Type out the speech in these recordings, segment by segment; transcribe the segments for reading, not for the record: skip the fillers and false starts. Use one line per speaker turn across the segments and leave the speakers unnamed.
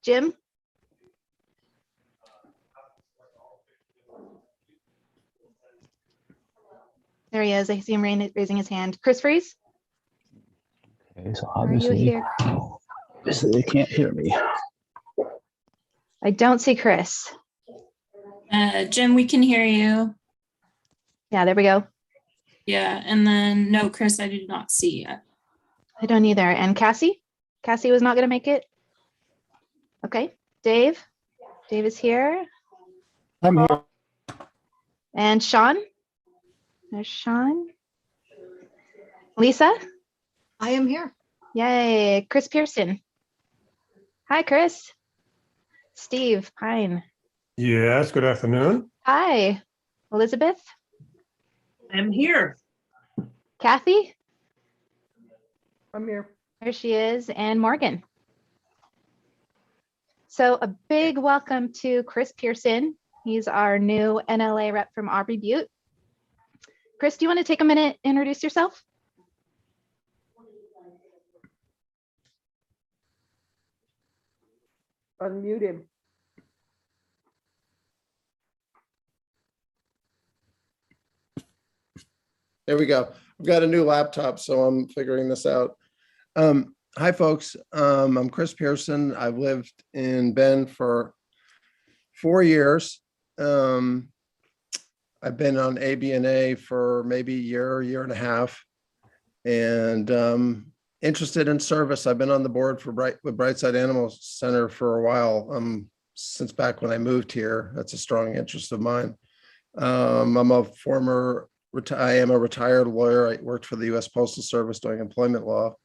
Jim? There he is. I see him raising his hand. Chris Freeze?
Okay, so
Are you here?
Obviously they can't hear me.
I don't see Chris.
Jim, we can hear you.
Yeah, there we go.
Yeah, and then no, Chris, I did not see yet.
I don't either. And Cassie? Cassie was not going to make it? Okay. Dave? Dave is here.
I'm here.
And Sean? There's Sean. Lisa?
I am here.
Yay. Chris Pearson. Hi, Chris. Steve Pine.
Yes, good afternoon.
Hi. Elizabeth?
I'm here.
Kathy?
I'm here.
There she is. And Morgan. So a big welcome to Chris Pearson. He's our new NLA rep from Aubrey Butte. Chris, do you want to take a minute, introduce yourself?
Unmute him.
There we go. I've got a new laptop, so I'm figuring this out. Hi, folks. I'm Chris Pearson. I've lived in Bend for 4 years. I've been on ABNA for maybe a year and a half, and interested in service. I've been on the board for Brightside Animal Center for a while, since back when I moved here. That's a strong interest of mine. I'm a I am a retired lawyer. I worked for the U.S. Postal Service doing employment law.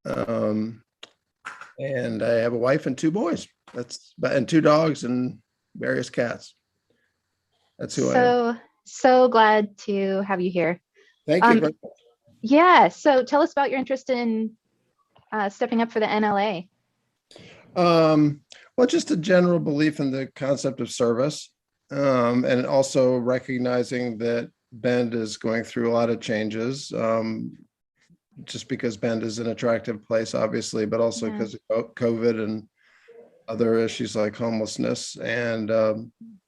And I have a wife and 2 boys. And 2 dogs and various cats. That's who I am.
So glad to have you here.
Thank you. Very much.
Yeah. So tell us about your interest in stepping up for the NLA.
Well, just a general belief in the concept of service, and also recognizing that Bend is going through a lot of changes, just because Bend is an attractive place, obviously, but also because of COVID and other issues like homelessness, and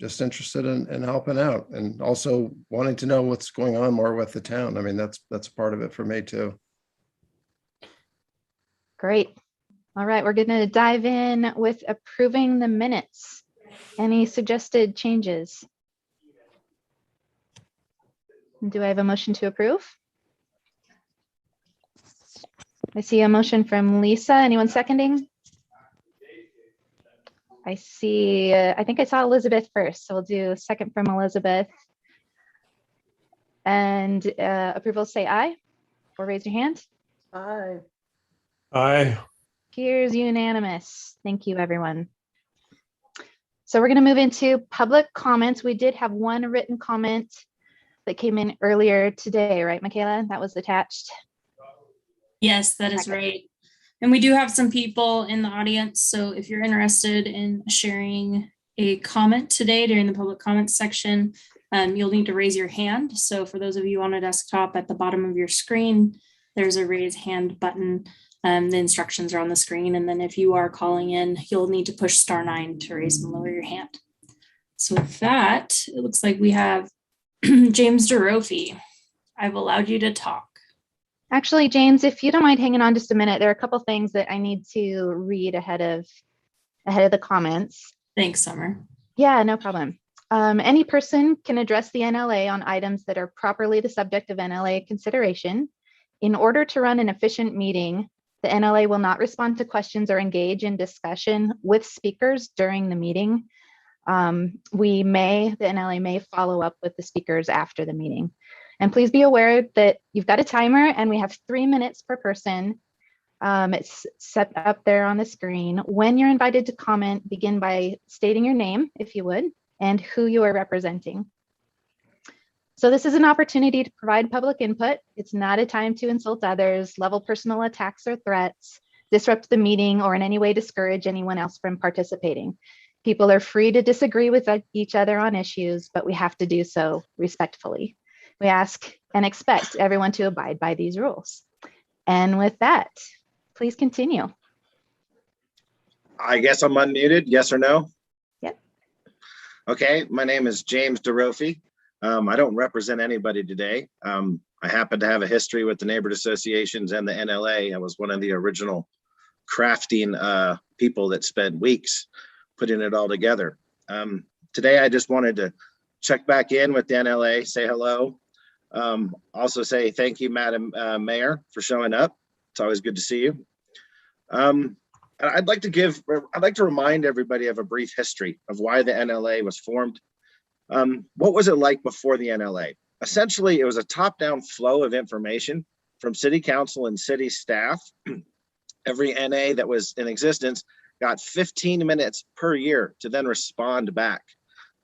just interested in helping out, and also wanting to know what's going on more with the town. I mean, that's part of it for me too.
Great. All right, we're going to dive in with approving the minutes. Any suggested changes? Do I have a motion to approve? I see a motion from Lisa. Anyone seconding? I see, I think I saw Elizabeth first, so we'll do a second from Elizabeth. And approval, say aye, or raise your hand.
Aye.
Aye.
Here's unanimous. Thank you, everyone. So we're going to move into public comments. We did have one written comment that came in earlier today, right, Michaela? That was attached.
Yes, that is right. And we do have some people in the audience. So if you're interested in sharing a comment today during the public comments section, you'll need to raise your hand. So for those of you on a desktop, at the bottom of your screen, there's a raise hand button. The instructions are on the screen. And then if you are calling in, you'll need to push *9 to raise and lower your hand. So with that, it looks like we have James DeRofi. I've allowed you to talk.
Actually, James, if you don't mind hanging on just a minute, there are a couple things that I need to read ahead of the comments.
Thanks, Summer.
Yeah, no problem. Any person can address the NLA on items that are properly the subject of NLA consideration. In order to run an efficient meeting, the NLA will not respond to questions or engage in discussion with speakers during the meeting. The NLA may follow up with the speakers after the meeting. And please be aware that you've got a timer and we have 3 minutes per person. It's set up there on the screen. When you're invited to comment, begin by stating your name, if you would, and who you are representing. So this is an opportunity to provide public input. It's not a time to insult others, level personal attacks or threats, disrupt the meeting, or in any way discourage anyone else from participating. People are free to disagree with each other on issues, but we have to do so respectfully. We ask and expect everyone to abide by these rules. And with that, please continue.
I guess I'm unmuted, yes or no?
Yep.
Okay, my name is James DeRofi. I don't represent anybody today. I happen to have a history with the neighborhood associations and the NLA. I was one of the original crafting people that spent weeks putting it all together. Today, I just wanted to check back in with the NLA, say hello. Also say thank you, Madam Mayor, for showing up. It's always good to see you. I'd like to remind everybody of a brief history of why the NLA was formed. What was it like before the NLA? Essentially, it was a top-down flow of information from city council and city staff. Every NA that was in existence got 15 minutes per year to then respond back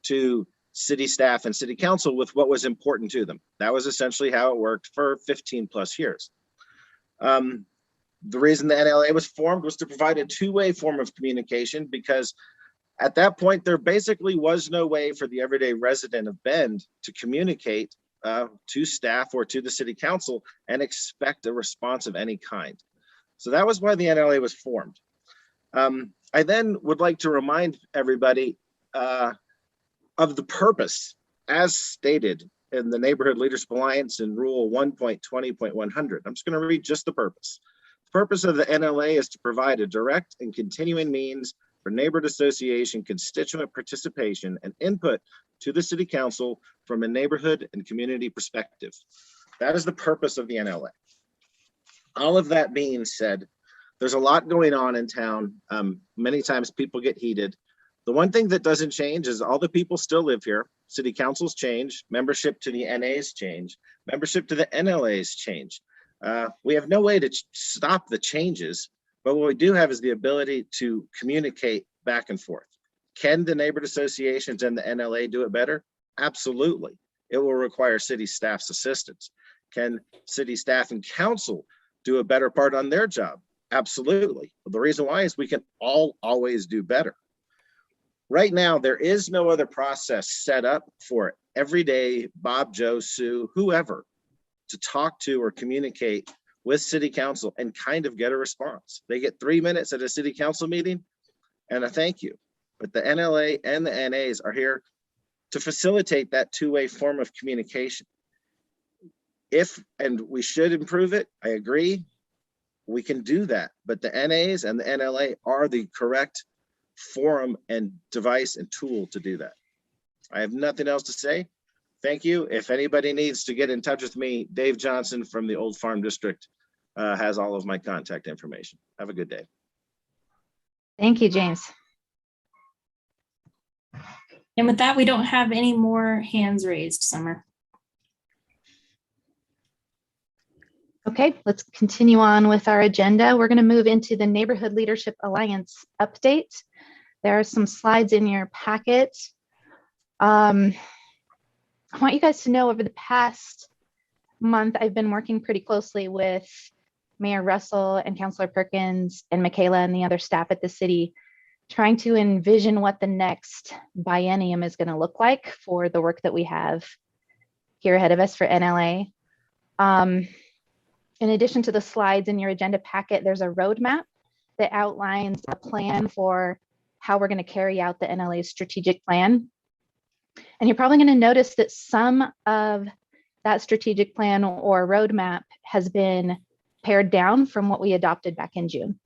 to city staff and city council with what was important to them. That was essentially how it worked for 15 plus years. The reason the NLA was formed was to provide a two-way form of communication, because at that point, there basically was no way for the everyday resident of Bend to communicate to staff or to the city council and expect a response of any kind. So that was why the NLA was formed. I then would like to remind everybody of the purpose as stated in the Neighborhood Leadership Alliance in Rule 1.20.100. I'm just going to read just the purpose. The purpose of the NLA is to provide a direct and continuing means for neighborhood association constituent participation and input to the city council from a neighborhood and community perspective. That is the purpose of the NLA. All of that being said, there's a lot going on in town. Many times people get heated. The one thing that doesn't change is all the people still live here. City councils change, membership to the NAs change, membership to the NLAs change. We have no way to stop the changes, but what we do have is the ability to communicate back and forth. Can the neighborhood associations and the NLA do it better? Absolutely. It will require city staff's assistance. Can city staff and council do a better part on their job? Absolutely. The reason why is we can all always do better. Right now, there is no other process set up for everyday Bob, Joe, Sue, whoever to talk to or communicate with city council and kind of get a response. They get 3 minutes at a city council meeting and a thank you. But the NLA and the NAs are here to facilitate that two-way form of communication. And we should improve it, I agree, we can do that. But the NAs and the NLA are the correct forum and device and tool to do that. I have nothing else to say. Thank you. If anybody needs to get in touch with me, Dave Johnson from the Old Farm District has all of my contact information. Have a good day.
Thank you, James.
And with that, we don't have any more hands raised, Summer.
Okay, let's continue on with our agenda. We're going to move into the Neighborhood Leadership Alliance update. There are some slides in your packet. I want you guys to know over the past month, I've been working pretty closely with Mayor Russell and Councilor Perkins and Michaela and the other staff at the city, trying to envision what the next biennium is going to look like for the work that we have here ahead of us for NLA. In addition to the slides in your agenda packet, there's a roadmap that outlines a plan for how we're going to carry out the NLA's strategic plan. And you're probably going to notice that some of that strategic plan or roadmap has been pared down from what we adopted back in June.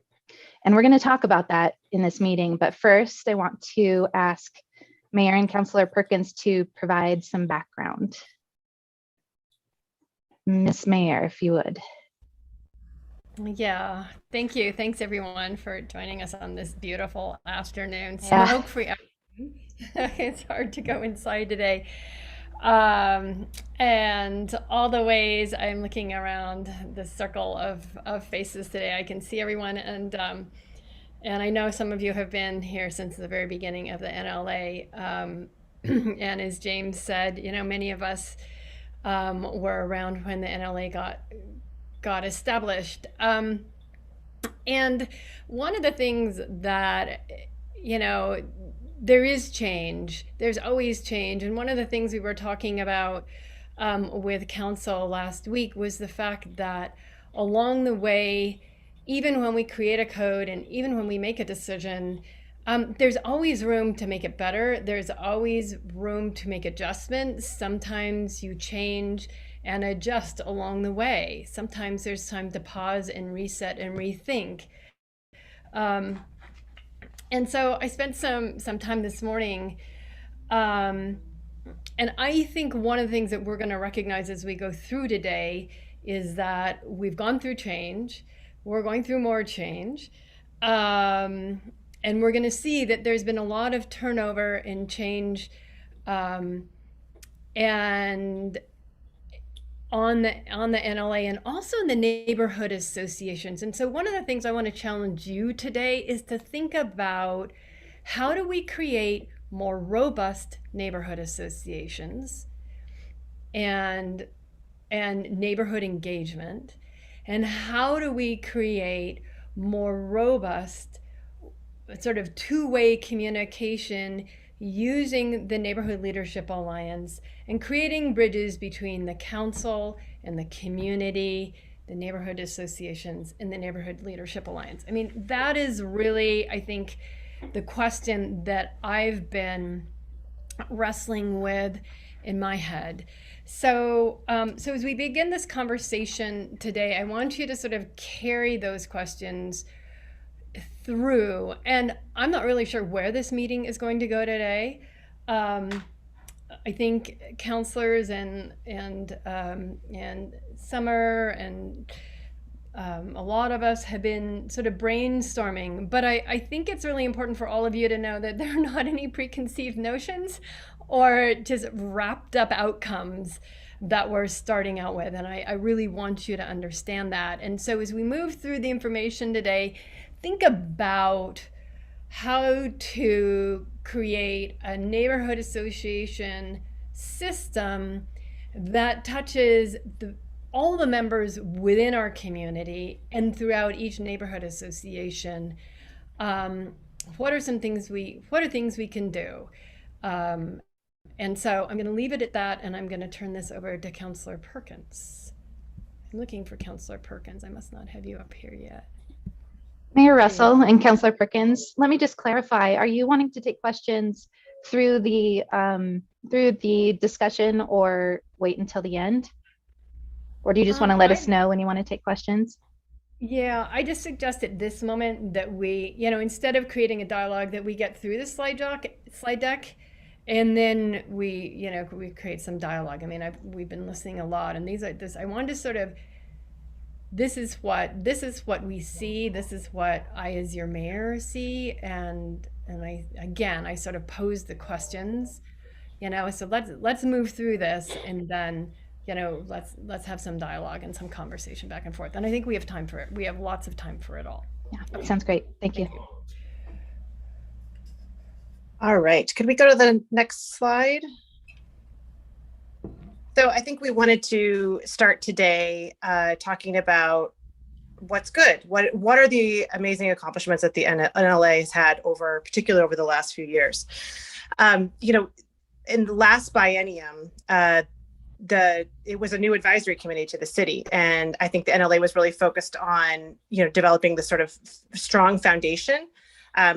And we're going to talk about that in this meeting. But first, I want to ask Mayor and Councilor Perkins to provide some background. Miss Mayor, if you would.
Yeah, thank you. Thanks everyone for joining us on this beautiful afternoon,
Yeah.
smoke-free afternoon. It's hard to go inside today. And all the ways I'm looking around the circle of faces today, I can see everyone, and I know some of you have been here since the very beginning of the NLA. And as James said, you know, many of us were around when the NLA got established. And one of the things that, you know, there is change. There's always change. And one of the things we were talking about with council last week was the fact that along the way even when we create a code and even when we make a decision, there's always room to make it better. There's always room to make adjustments. Sometimes you change and adjust along the way. Sometimes there's time to pause and reset and rethink. And so I spent some time this morning, and I think one of the things that we're going to recognize as we go through today is that we've gone through change, we're going through more change, and we're going to see that there's been a lot of turnover and change, and on the NLA and also in the neighborhood associations. And so one of the things I want to challenge you today is to think about, how do we create more robust neighborhood associations and neighborhood engagement? And how do we create more robust sort of two-way communication using the Neighborhood Leadership Alliance and creating bridges between the council and the community, the neighborhood associations, and the Neighborhood Leadership Alliance? I mean, that is really, I think, the question that I've been wrestling with in my head. So, so as we begin this conversation today, I want you to sort of carry those questions through, and I'm not really sure where this meeting is going to go today. I think counselors and Summer and a lot of us have been sort of brainstorming, but I think it's really important for all of you to know that there are not any preconceived notions or just wrapped up outcomes that we're starting out with, and I really want you to understand that. And so as we move through the information today, think about how to create a neighborhood association system that touches all the members within our community and throughout each neighborhood association. What are things we can do? And so I'm going to leave it at that, and I'm going to turn this over to Counselor Perkins. I'm looking for Counselor Perkins. I must not have you up here yet.
Mayor Russell and Councilor Perkins, let me just clarify, are you wanting to take questions through the discussion or wait until the end? Or do you just want to let us know when you want to take questions?
Yeah, I just suggest at this moment that we, instead of creating a dialogue, that we get through the slide deck, and then we create some dialogue. I mean, we've been listening a lot, and I wanted to sort of, this is what we see. This is what I, as your mayor, see, and I sort of pose the questions, So let's move through this, and then let's have some dialogue and some conversation back and forth. And I think we have time for it. We have lots of time for it all.
Yeah, sounds great. Thank you.
All right, could we go to the next slide? So I think we wanted to start today talking about what's good. What are the amazing accomplishments that the NLA has had particularly over the last few years? In the last biennium, it was a new advisory committee to the city, and I think the NLA was really focused on developing the sort of strong foundation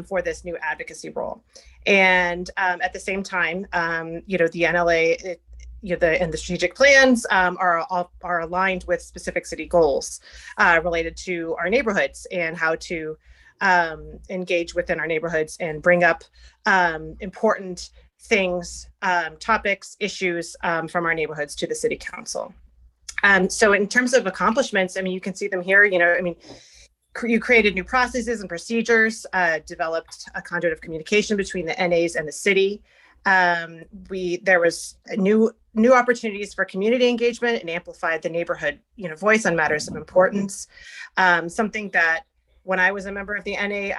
for this new advocacy role. And at the same time, the NLA, and the strategic plans are aligned with specific city goals related to our neighborhoods and how to engage within our neighborhoods and bring up important things, topics, issues from our neighborhoods to the city council. So in terms of accomplishments, you can see them here. You created new processes and procedures, developed a conduit of communication between the NAs and the city. There was new opportunities for community engagement and amplified the neighborhood voice on matters of importance. Something that when I was a member of the NA,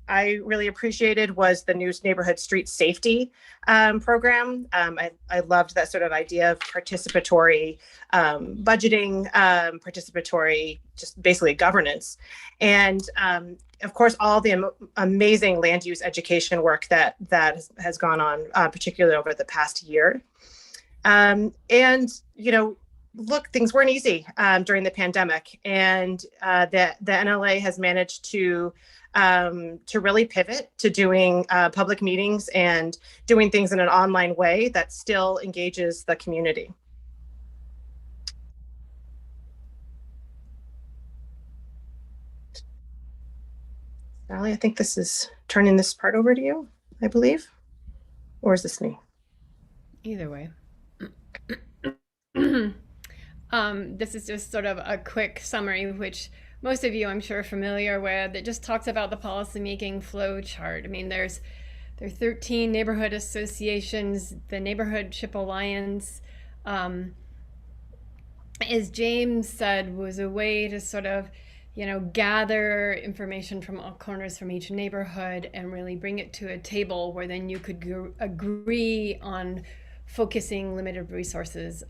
I really appreciated was the new neighborhood street safety program. I loved that sort of idea of participatory budgeting, participatory, just basically governance. And of course, all the amazing land use education work that has gone on, particularly over the past year. And, look, things weren't easy during the pandemic, and the NLA has managed to really pivot to doing public meetings and doing things in an online way that still engages the community. Sally, I think this is turning this part over to you, I believe, or is this me?
Either way. This is just sort of a quick summary, which most of you, I'm sure, are familiar with, that just talks about the policymaking flow chart. I mean, there are 13 neighborhood associations, the Neighborhoodship Alliance, as James said, was a way to sort of, gather information from all corners from each neighborhood and really bring it to a table where then you could agree on focusing limited resources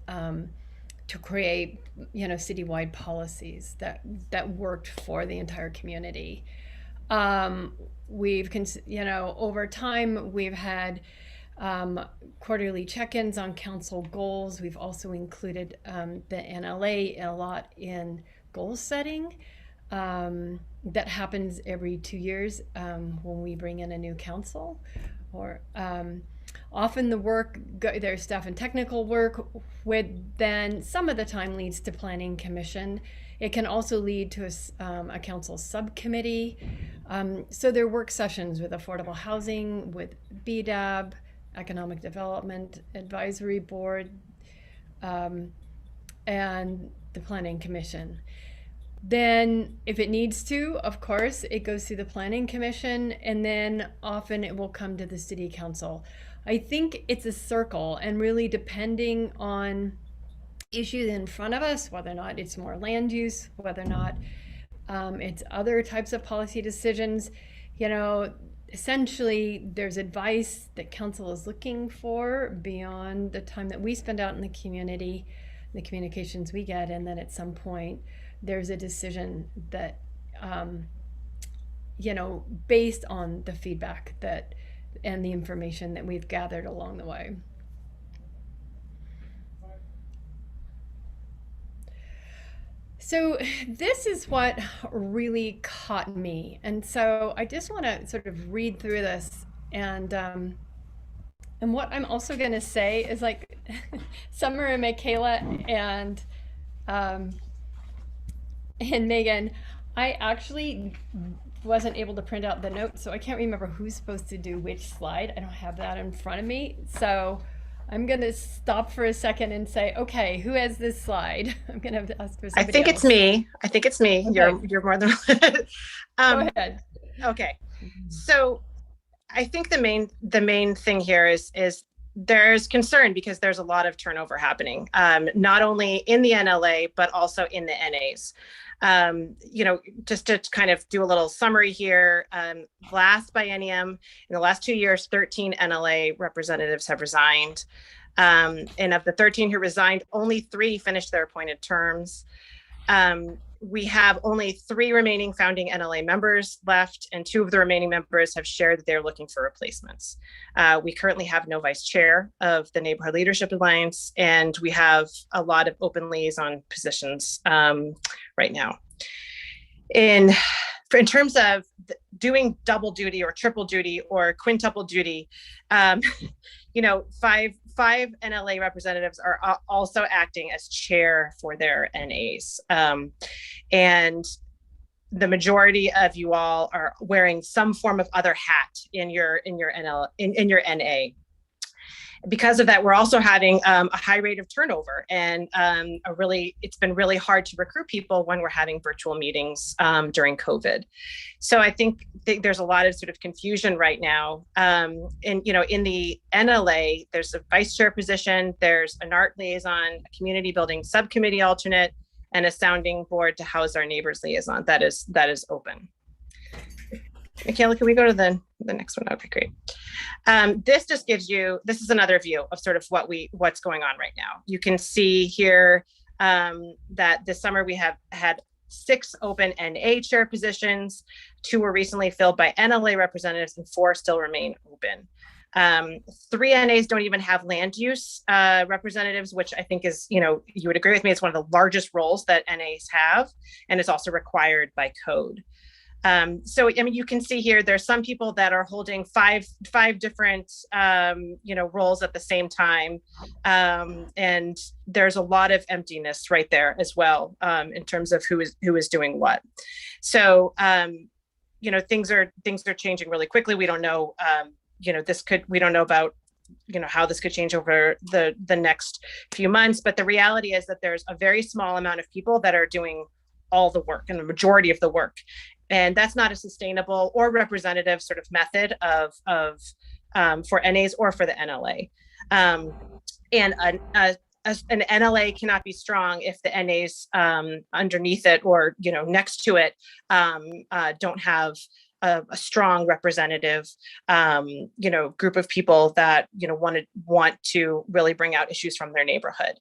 to create, citywide policies that worked for the entire community. We've, over time, we've had quarterly check-ins on council goals. We've also included the NLA a lot in goal setting. That happens every 2 years when we bring in a new council, or often the work, there's staff and technical work, with then some of the time leads to planning commission. It can also lead to a council subcommittee. So there are work sessions with affordable housing, with BDAB, economic development advisory board, and the planning commission. Then if it needs to, of course, it goes through the planning commission, and then often it will come to the city council. I think it's a circle, and really depending on issues in front of us, whether or not it's more land use, whether or not it's other types of policy decisions, essentially there's advice that council is looking for beyond the time that we spend out in the community, the communications we get, and then at some point there's a decision that, based on the feedback and the information that we've gathered along the way. So this is what really caught me. And so I just want to sort of read through this, and what I'm also going to say is, like, Summer and Michaela and Megan, I actually wasn't able to print out the notes, so I can't remember who's supposed to do which slide. I don't have that in front of me. So I'm going to stop for a second and say, okay, who has this slide? I'm going to have to ask for somebody
I think
else.
it's me. Okay. You're more than
Go ahead.
Okay. So I think the main thing here is there's concern because there's a lot of turnover happening, not only in the NLA, but also in the NAs. Just to kind of do a little summary here, last biennium, in the last 2 years, 13 NLA representatives have resigned. And of the 13 who resigned, only 3 finished their appointed terms. We have only 3 remaining founding NLA members left, and 2 of the remaining members have shared that they're looking for replacements. We currently have no vice chair of the Neighborhood Leadership Alliance, and we have a lot of open liaison positions right now. In terms of doing double duty or triple duty or quintuple duty, 5 NLA representatives are also acting as chair for their NAs. And the majority of you all are wearing some form of other hat in your NA. Because of that, we're also having a high rate of turnover, and it's been really hard to recruit people when we're having virtual meetings during COVID. So I think there's a lot of sort of confusion right now. In the NLA, there's a vice chair position, there's an art liaison, a community building subcommittee alternate, and a sounding board to house our neighbors liaison. That is open. Michaela, can we go to the next one? Okay, great. This just gives you, this is another view of sort of what's going on right now. You can see here that this summer we have had 6 open NA chair positions, 2 were recently filled by NLA representatives, and 4 still remain open. Three NAs don't even have land use representatives, which I think is, you would agree with me, it's one of the largest roles that NAs have, and it's also required by code. So, I mean, you can see here, there's some people that are holding five different, roles at the same time. And there's a lot of emptiness right there as well, in terms of who is doing what. So, things are changing really quickly. We don't know, we don't know about, how this could change over the next few months. But the reality is that there's a very small amount of people that are doing all the work and the majority of the work. And that's not a sustainable or representative sort of method for NAs or for the NLA. And an NLA cannot be strong if the NAs underneath it or next to it don't have a strong representative group of people that want to really bring out issues from their neighborhood.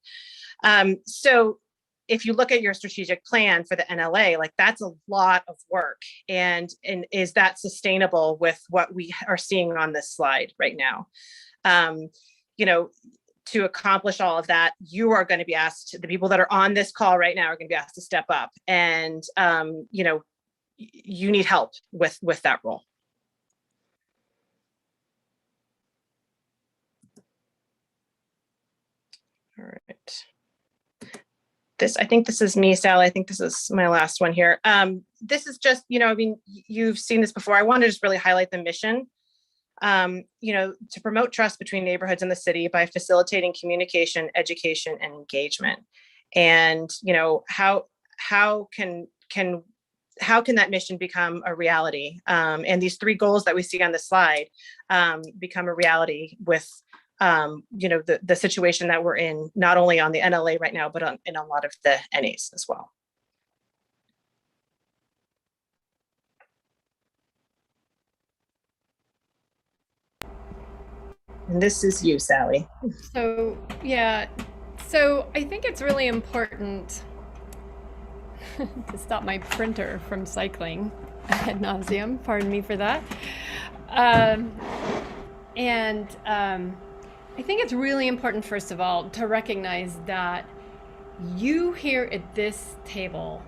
So if you look at your strategic plan for the NLA, like that's a lot of work. And is that sustainable with what we are seeing on this slide right now? To accomplish all of that, you are going to be asked, the people that are on this call right now are going to be asked to step up, and you need help with that role. All right. I think this is me, Sally. I think this is my last one here. This is just, you've seen this before. I want to just really highlight the mission, to promote trust between neighborhoods in the city by facilitating communication, education, and engagement. And, how can that mission become a reality? And these three goals that we see on the slide become a reality with the situation that we're in, not only on the NLA right now, but in a lot of the NAs as well. And this is you, Sally.
So, yeah. So I think it's really important to stop my printer from cycling ad nauseum. Pardon me for that. I think it's really important, first of all, to recognize that you here at this table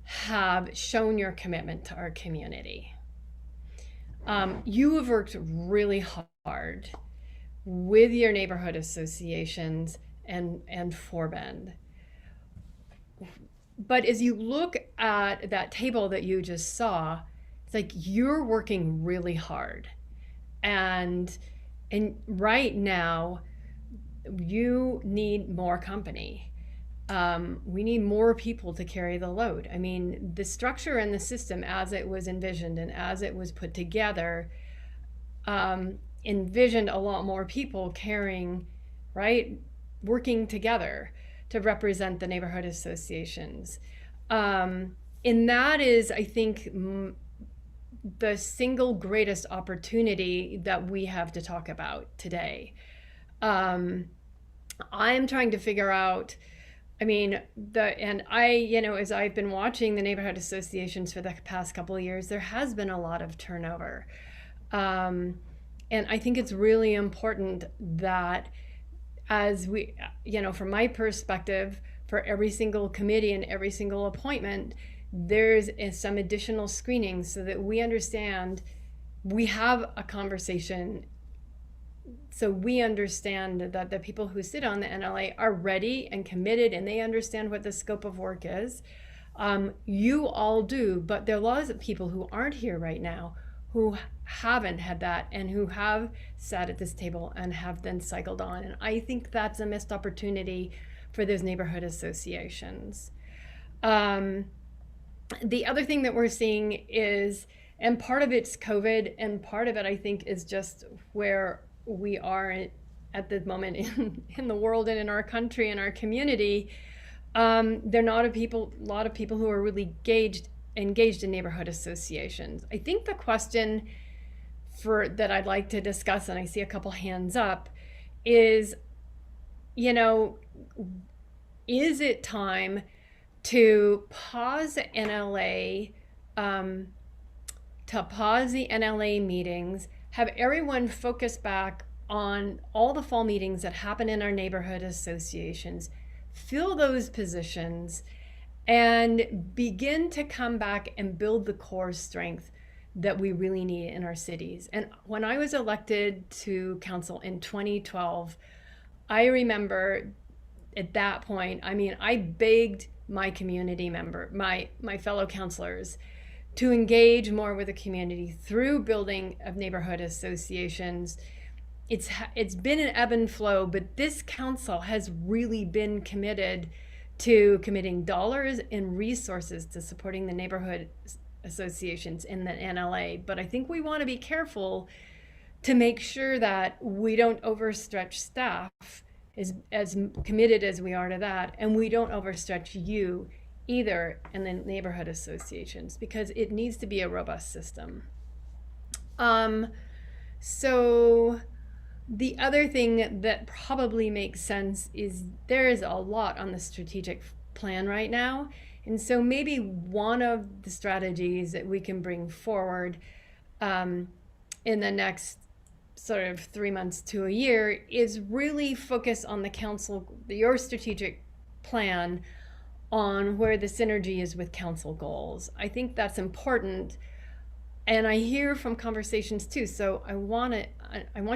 have shown your commitment to our community. You have worked really hard with your neighborhood associations and for Bend. But as you look at that table that you just saw, it's like you're working really hard. And right now, you need more company. We need more people to carry the load. I mean, the structure and the system as it was envisioned and as it was put together, envisioned a lot more people carrying, right, working together to represent the neighborhood associations. And that is, I think, the single greatest opportunity that we have to talk about today. I'm trying to figure out, as I've been watching the neighborhood associations for the past couple of years, there has been a lot of turnover. And I think it's really important that as we, from my perspective, for every single committee and every single appointment, there's some additional screening so that we understand, we have a conversation, so we understand that the people who sit on the NLA are ready and committed and they understand what the scope of work is. You all do, but there are lots of people who aren't here right now who haven't had that and who have sat at this table and have then cycled on. And I think that's a missed opportunity for those neighborhood associations. The other thing that we're seeing is, and part of it's COVID, and part of it I think is just where we are at the moment in the world and in our country and our community. There are not a lot of people who are really engaged in neighborhood associations. I think the question that I'd like to discuss, and I see a couple hands up, is, is it time to pause NLA, to pause the NLA meetings have everyone focus back on all the fall meetings that happen in our neighborhood associations, fill those positions, and begin to come back and build the core strength that we really need in our cities. And when I was elected to council in 2012, I remember at that point, I mean, I begged my community member, my fellow councilors, to engage more with the community through building of neighborhood associations. It's been an ebb and flow, but this council has really been committed to committing dollars and resources to supporting the neighborhood associations in the NLA. But I think we want to be careful to make sure that we don't overstretch staff as committed as we are to that, and we don't overstretch you either in the neighborhood associations, because it needs to be a robust system. So the other thing that probably makes sense is there is a lot on the strategic plan right now. And so maybe one of the strategies that we can bring forward in the next sort of 3 months to a year is really focus on the council, your strategic plan on where the synergy is with council goals. I think that's important. And I hear from conversations too. So I want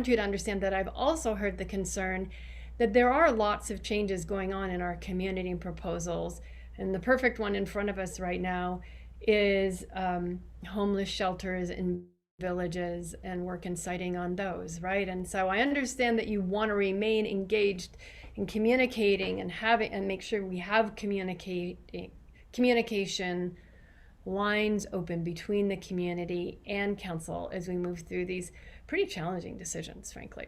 you to understand that I've also heard the concern that there are lots of changes going on in our community proposals. And the perfect one in front of us right now is homeless shelters in villages and work inciting on those, right? And so I understand that you want to remain engaged in communicating and make sure we have communication lines open between the community and council as we move through these pretty challenging decisions, frankly.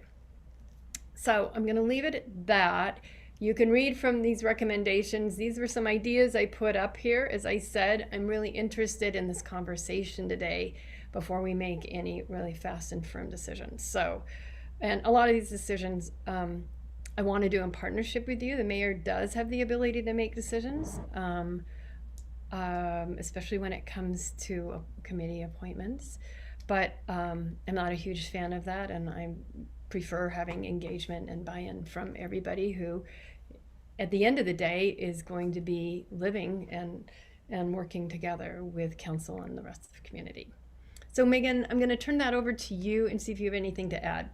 So I'm going to leave it at that. You can read from these recommendations. These were some ideas I put up here. As I said, I'm really interested in this conversation today before we make any really fast and firm decisions. So, and a lot of these decisions I want to do in partnership with you. The mayor does have the ability to make decisions, especially when it comes to committee appointments. But I'm not a huge fan of that, and I prefer having engagement and buy-in from everybody who, at the end of the day, is going to be living and working together with council and the rest of the community. So Megan, I'm going to turn that over to you and see if you have anything to add.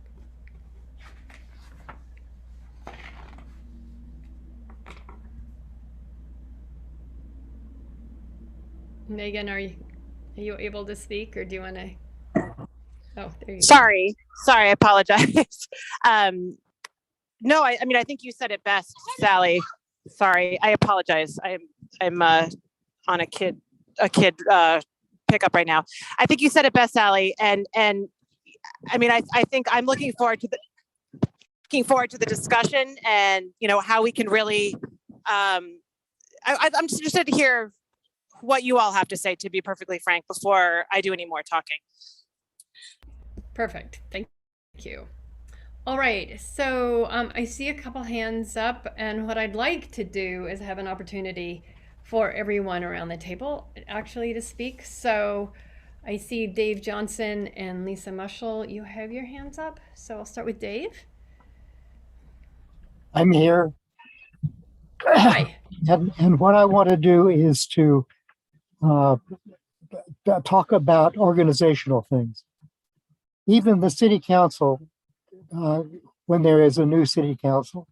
Megan, are you able to speak, or do you want to? Oh, there you go.
Sorry, I apologize. No, I mean, I think you said it best, Sally. Sorry, I apologize. I'm on a kid pickup right now. I think you said it best, Sally. And I mean, I think I'm looking forward to the discussion, and how we can really. I'm just interested to hear what you all have to say, to be perfectly frank, before I do any more talking.
Perfect. Thank you. All right. So I see a couple hands up, and what I'd like to do is have an opportunity for everyone around the table actually to speak. So I see Dave Johnson and Lisa Mushel. You have your hands up. So I'll start with Dave.
I'm here.
Hi.
And what I want to do is to talk about organizational things. Even the city council, when there is a new city council,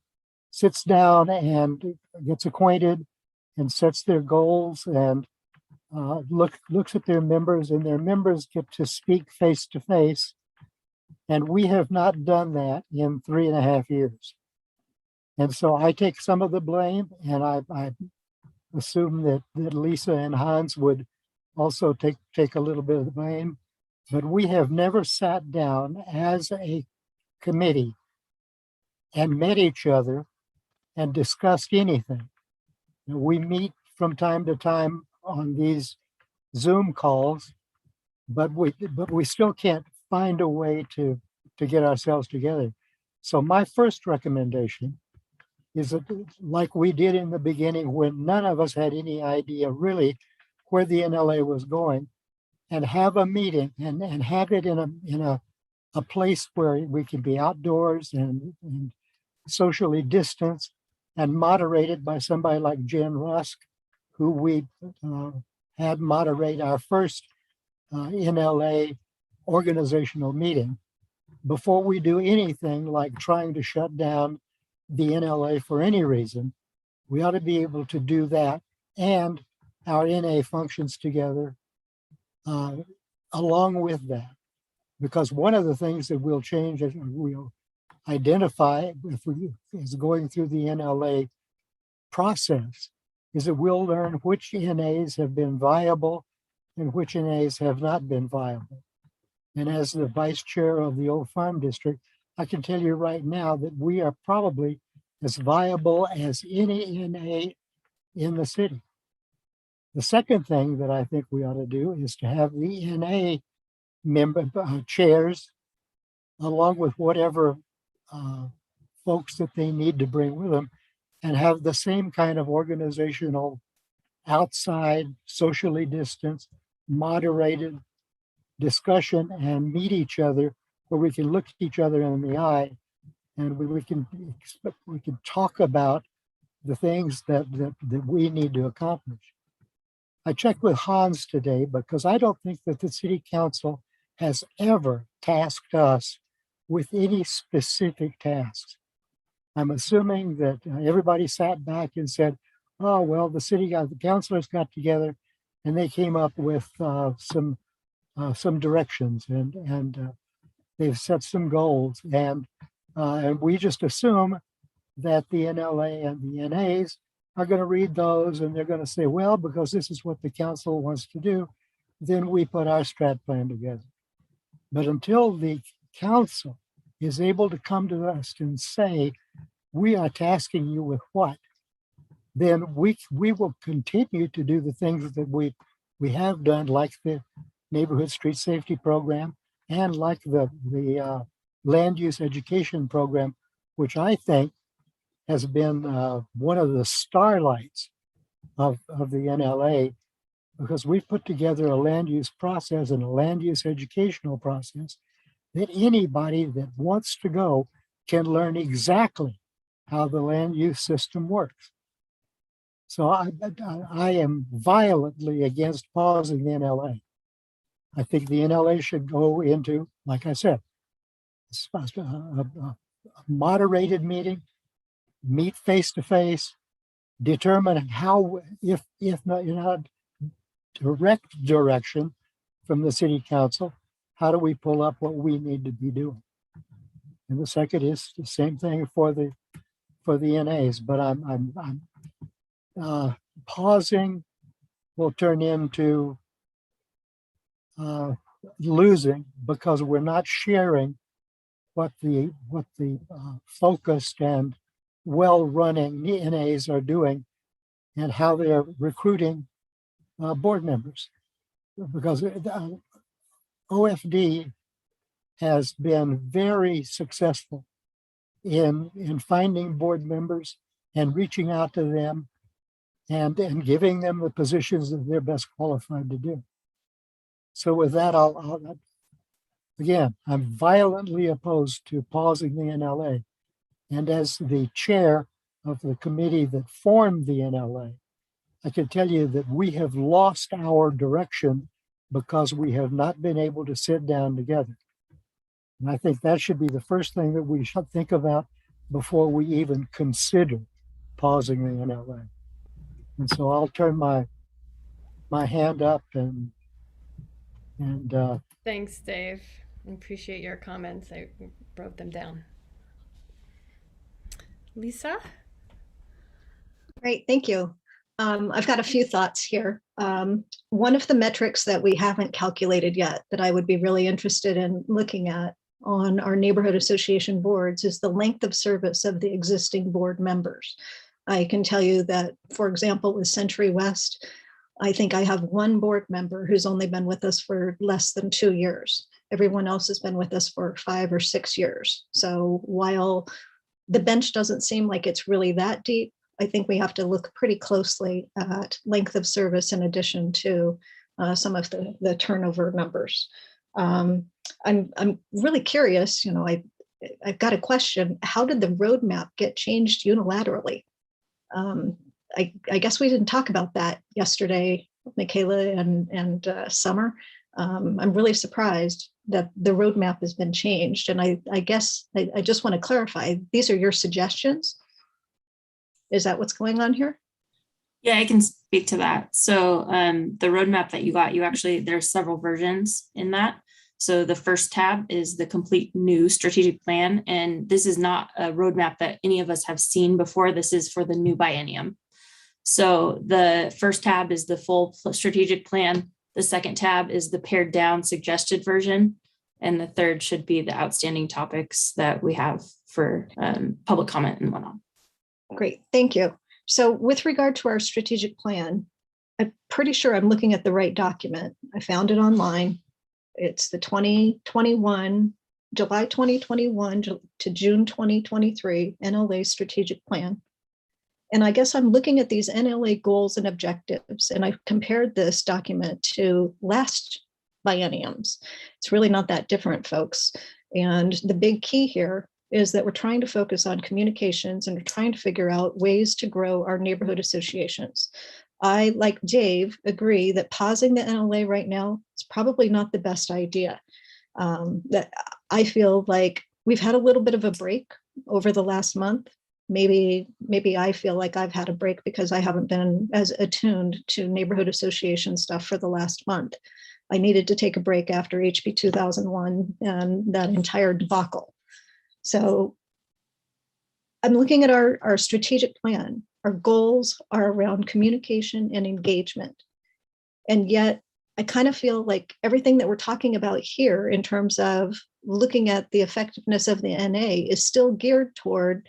sits down and gets acquainted and sets their goals and looks at their members, and their members get to speak face to face. And we have not done that in 3.5 years. And so I take some of the blame, and I assume that Lisa and Hans would also take a little bit of the blame. But we have never sat down as a committee and met each other and discussed anything. We meet from time to time on these Zoom calls, but we still can't find a way to get ourselves together. So my first recommendation is that, like we did in the beginning, when none of us had any idea really where the NLA was going, and have a meeting and have it in a a place where we can be outdoors and socially distanced and moderated by somebody like Jen Rusk, who we had moderate our first NLA organizational meeting. Before we do anything like trying to shut down the NLA for any reason, we ought to be able to do that and our NA functions together along with that. Because one of the things that will change as we'll identify if we is going through the NLA process is that we'll learn which NAs have been viable and which NAs have not been viable. And as the vice chair of the Old Farm District, I can tell you right now that we are probably as viable as any NA in the city. The second thing that I think we ought to do is to have the NA member chairs, along with whatever folks that they need to bring with them, and have the same kind of organizational, outside, socially distanced, moderated discussion and meet each other where we can look each other in the eye and we can talk about the things that we need to accomplish. I checked with Hans today because I don't think that the city council has ever tasked us with any specific tasks. I'm assuming that everybody sat back and said, oh, well, the councilors got together and they came up with some directions and they've set some goals. And we just assume that the NLA and the NAs are going to read those and they're going to say, well, because this is what the council wants to do, then we put our strat plan together. But until the council is able to come to us and say, we are tasking you with what, then we will continue to do the things that we have done, like the neighborhood street safety program and like the land use education program, which I think has been one of the starlights of the NLA, because we've put together a land use process and a land use educational process that anybody that wants to go can learn exactly how the land use system works. So I am violently against pausing the NLA. I think the NLA should go into, like I said, a moderated meeting, meet face to face, determine how, if not direct direction from the city council, how do we pull up what we need to be doing? And the second is the same thing for the NAs, but I'm pausing will turn into losing because we're not sharing what the focused and well-running NAs are doing and how they're recruiting board members. Because OFD has been very successful in finding board members and reaching out to them and giving them the positions that they're best qualified to do. So with that, I'm violently opposed to pausing the NLA. And as the chair of the committee that formed the NLA, I can tell you that we have lost our direction because we have not been able to sit down together. And I think that should be the first thing that we should think about before we even consider pausing the NLA. And so I'll turn my hand up and
thanks, Dave. I appreciate your comments. I wrote them down. Lisa?
Great, thank you. I've got a few thoughts here. One of the metrics that we haven't calculated yet that I would be really interested in looking at on our neighborhood association boards is the length of service of the existing board members. I can tell you that, for example, with Century West, I think I have one board member who's only been with us for less than 2 years. Everyone else has been with us for 5 or 6 years. So while the bench doesn't seem like it's really that deep, I think we have to look pretty closely at length of service in addition to some of the turnover numbers. I'm really curious, I've got a question. How did the roadmap get changed unilaterally? I guess we didn't talk about that yesterday, Michaela and Summer. I'm really surprised that the roadmap has been changed. And I guess I just want to clarify, these are your suggestions? Is that what's going on here?
Yeah, I can speak to that. So the roadmap that you got, there's several versions in that. So the first tab is the complete new strategic plan. And this is not a roadmap that any of us have seen before. This is for the new biennium. So the first tab is the full strategic plan. The second tab is the pared down suggested version. And the third should be the outstanding topics that we have for public comment and whatnot.
Great, thank you. So with regard to our strategic plan, I'm pretty sure I'm looking at the right document. I found it online. It's the July 2021 to June 2023 NLA strategic plan. And I guess I'm looking at these NLA goals and objectives, and I've compared this document to last bienniums. It's really not that different, folks. And the big key here is that we're trying to focus on communications and we're trying to figure out ways to grow our neighborhood associations. I, like Dave, agree that pausing the NLA right now is probably not the best idea. That I feel like we've had a little bit of a break over the last month. Maybe I feel like I've had a break because I haven't been as attuned to neighborhood association stuff for the last month. I needed to take a break after HB 2001 and that entire debacle. So I'm looking at our strategic plan. Our goals are around communication and engagement. And yet I kind of feel like everything that we're talking about here in terms of looking at the effectiveness of the NA is still geared toward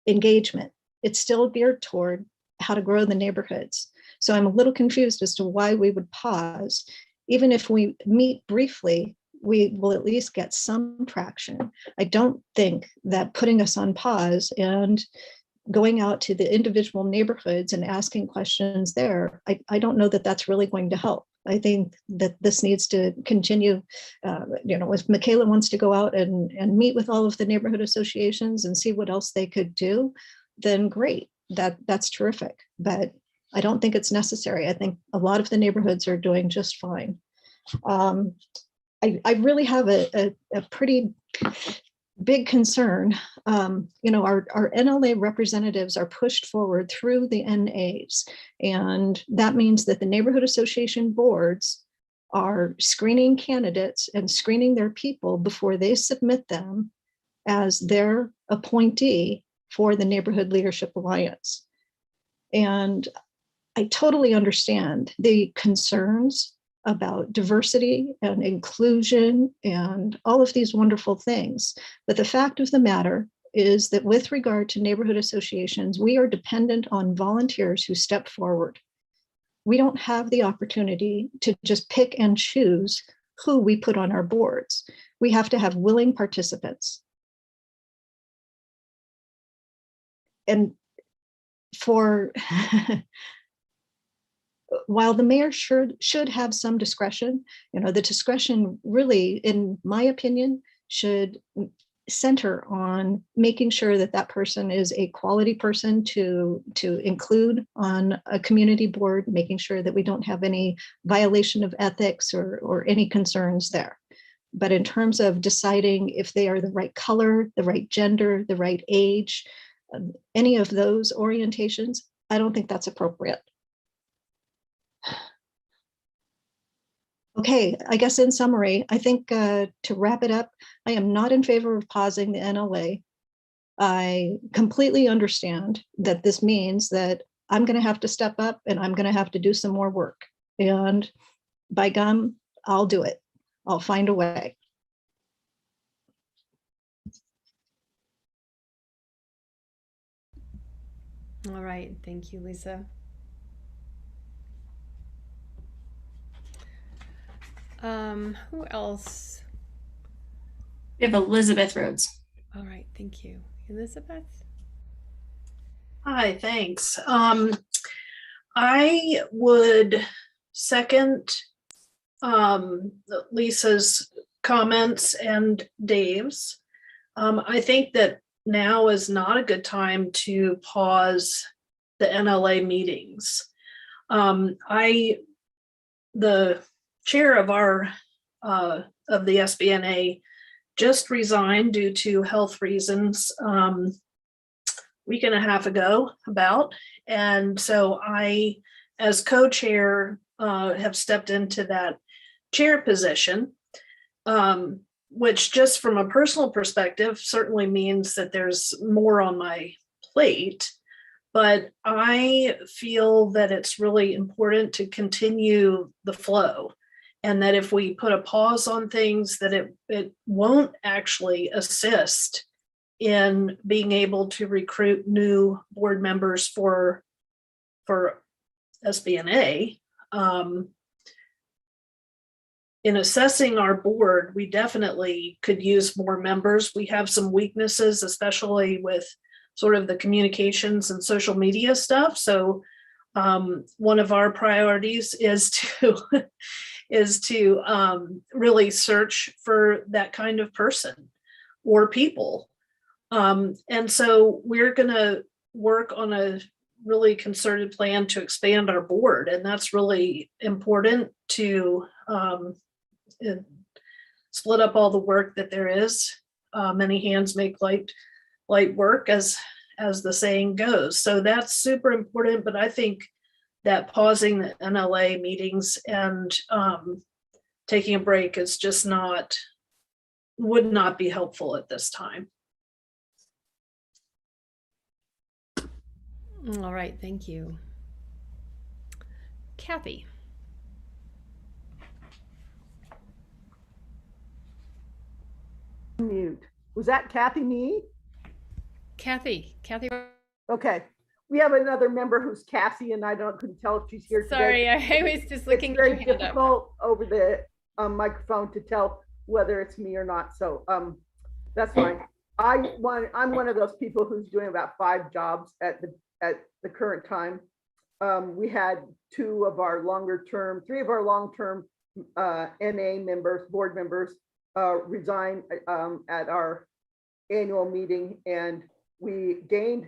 engagement. It's still geared toward how to grow the neighborhoods. So I'm a little confused as to why we would pause. Even if we meet briefly, we will at least get some traction. I don't think that putting us on pause and going out to the individual neighborhoods and asking questions there, I don't know that that's really going to help. I think that this needs to continue. If Michaela wants to go out and meet with all of the neighborhood associations and see what else they could do, then great, that's terrific. But I don't think it's necessary. I think a lot of the neighborhoods are doing just fine. I really have a pretty big concern. Our NLA representatives are pushed forward through the NAs, and that means that the neighborhood association boards are screening candidates and screening their people before they submit them as their appointee for the Neighborhood Leadership Alliance. And I totally understand the concerns about diversity and inclusion and all of these wonderful things. But the fact of the matter is that with regard to neighborhood associations, we are dependent on volunteers who step forward. We don't have the opportunity to just pick and choose who we put on our boards. We have to have willing participants. And while the mayor should have some discretion, the discretion really, in my opinion, should center on making sure that that person is a quality person to include on a community board, making sure that we don't have any violation of ethics or any concerns there. But in terms of deciding if they are the right color, the right gender, the right age, any of those orientations, I don't think that's appropriate. Okay, I guess in summary, I think to wrap it up, I am not in favor of pausing the NLA. I completely understand that this means that I'm going to have to step up and I'm going to have to do some more work. And by gum, I'll do it. I'll find a way.
All right, thank you, Lisa. Who else?
We have Elizabeth Rhodes.
All right, thank you. Elizabeth?
Hi, thanks. I would second Lisa's comments and Dave's. I think that now is not a good time to pause the NLA meetings. The chair of the SBNA just resigned due to health reasons week and a half ago about. And so I, as co-chair, have stepped into that chair position, which just from a personal perspective certainly means that there's more on my plate. But I feel that it's really important to continue the flow, and that if we put a pause on things, that it won't actually assist in being able to recruit new board members for SBNA. In assessing our board, we definitely could use more members. We have some weaknesses, especially with sort of the communications and social media stuff. So one of our priorities is to really search for that kind of person or people. And so we're going to work on a really concerted plan to expand our board. And that's really important to split up all the work that there is. Many hands make light work, as the saying goes. So that's super important. But I think that pausing the NLA meetings and taking a break is just would not be helpful at this time.
All right, thank you. Kathy.
Mute. Was that Kathy me?
Kathy.
Okay. We have another member who's Cassie, and I couldn't tell if she's here
Sorry,
today.
I was just looking
It's
at
very
your hand up.
difficult over the microphone to tell whether it's me or not. So that's fine. I'm one of those people who's doing about 5 jobs at the current time. We had 3 of our long-term NA members, board members, resign at our annual meeting, and we gained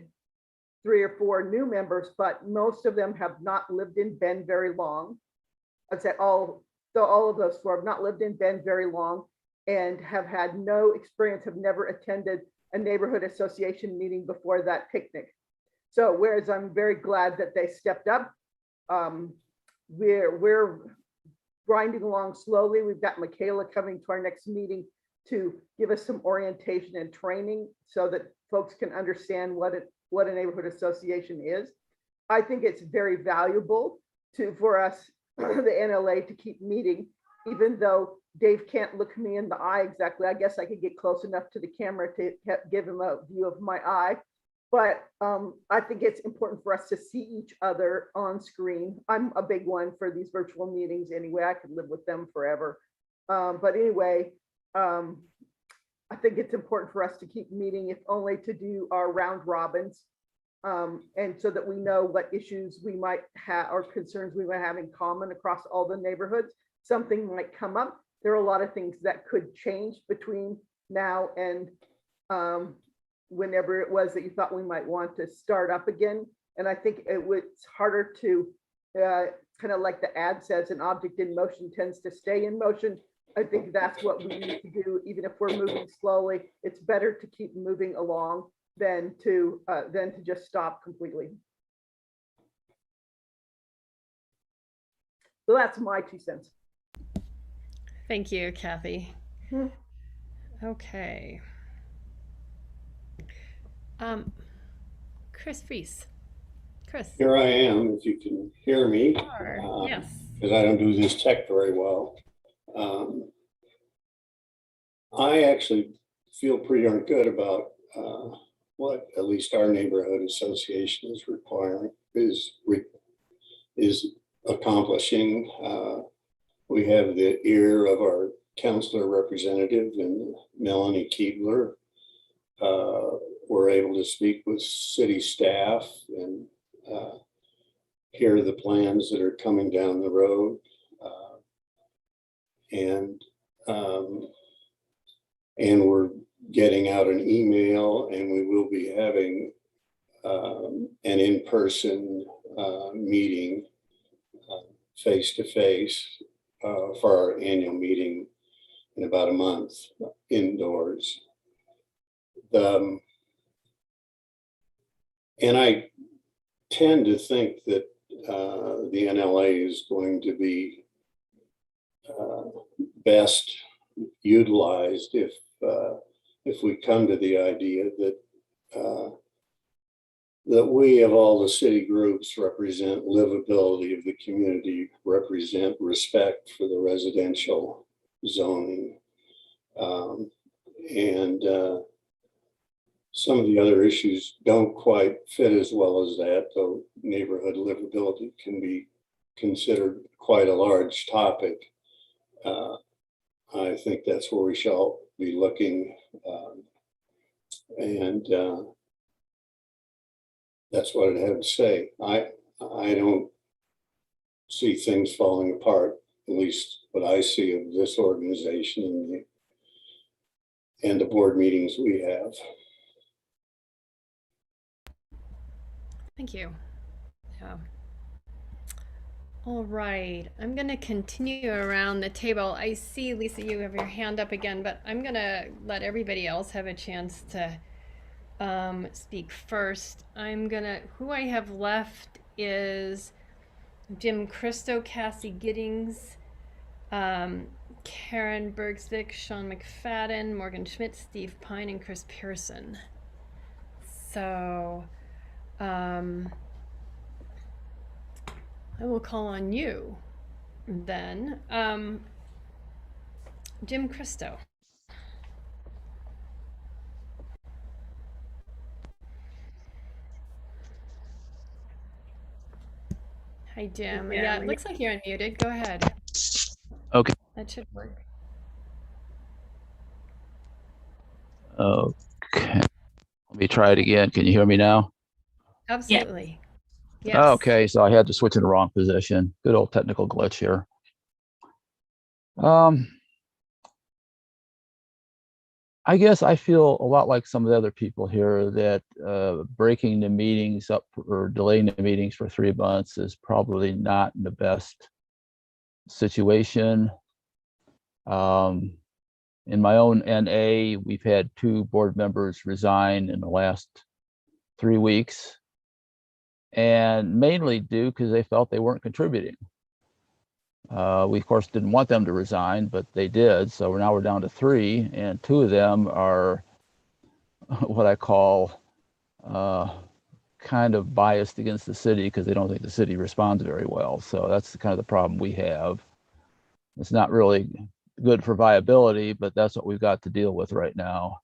3 or 4 new members, but most of them have not lived in Bend very long. I'd say all of those 4 have not lived in Bend very long and have had no experience, have never attended a neighborhood association meeting before that picnic. So whereas I'm very glad that they stepped up, we're grinding along slowly. We've got Michaela coming to our next meeting to give us some orientation and training so that folks can understand what a neighborhood association is. I think it's very valuable for us, the NLA, to keep meeting, even though Dave can't look me in the eye exactly. I guess I could get close enough to the camera to give him a view of my eye. But I think it's important for us to see each other on screen. I'm a big one for these virtual meetings anyway. I could live with them forever. But anyway, I think it's important for us to keep meeting, if only to do our round robins. And so that we know what issues we might have or concerns we might have in common across all the neighborhoods. Something might come up. There are a lot of things that could change between now and whenever it was that you thought we might want to start up again. And I think it's harder to kind of like the ad says, an object in motion tends to stay in motion. I think that's what we need to do. Even if we're moving slowly, it's better to keep moving along than to just stop completely. So that's my 2 cents.
Thank you, Kathy. Okay. Chris Fries. Chris.
Here I am, if you can hear me.
Yes.
Because I don't do this tech very well. I actually feel pretty darn good about what at least our neighborhood association is requiring, is accomplishing. We have the ear of our councilor representative and Melanie Keebler. We're able to speak with city staff and hear the plans that are coming down the road. And And we're getting out an email, and we will be having an in-person meeting face-to-face for our annual meeting in about a month indoors. And I tend to think that the NLA is going to be best utilized if we come to the idea that that we of all the city groups represent livability of the community, represent respect for the residential zoning. And some of the other issues don't quite fit as well as that, though neighborhood livability can be considered quite a large topic. I think that's where we shall be looking. And that's what I have to say. I don't see things falling apart, at least what I see of this organization and the board meetings we have.
Thank you. Yeah. All right, I'm going to continue around the table. I see, Lisa, you have your hand up again, but I'm going to let everybody else have a chance to speak first. Who I have left is Jim Christo, Cassie Giddings, Karen Bergsvik, Sean McFadden, Morgan Schmidt, Steve Pine, and Chris Pearson. So I will call on you then. Jim Christo. Hi, Jim. Yeah, it looks like you're unmuted. Go ahead.
Okay.
That should work.
Okay. Let me try it again. Can you hear me now?
Absolutely.
Yes.
Yes.
Okay, so I had to switch in the wrong position. Good old technical glitch here. I guess I feel a lot like some of the other people here that breaking the meetings up or delaying the meetings for 3 months is probably not the best situation. In my own NA, we've had 2 board members resign in the last 3 weeks, and mainly due because they felt they weren't contributing. We of course didn't want them to resign, but they did. So we're down to 3, and 2 of them are what I call kind of biased against the city because they don't think the city responds very well. So that's kind of the problem we have. It's not really good for viability, but that's what we've got to deal with right now.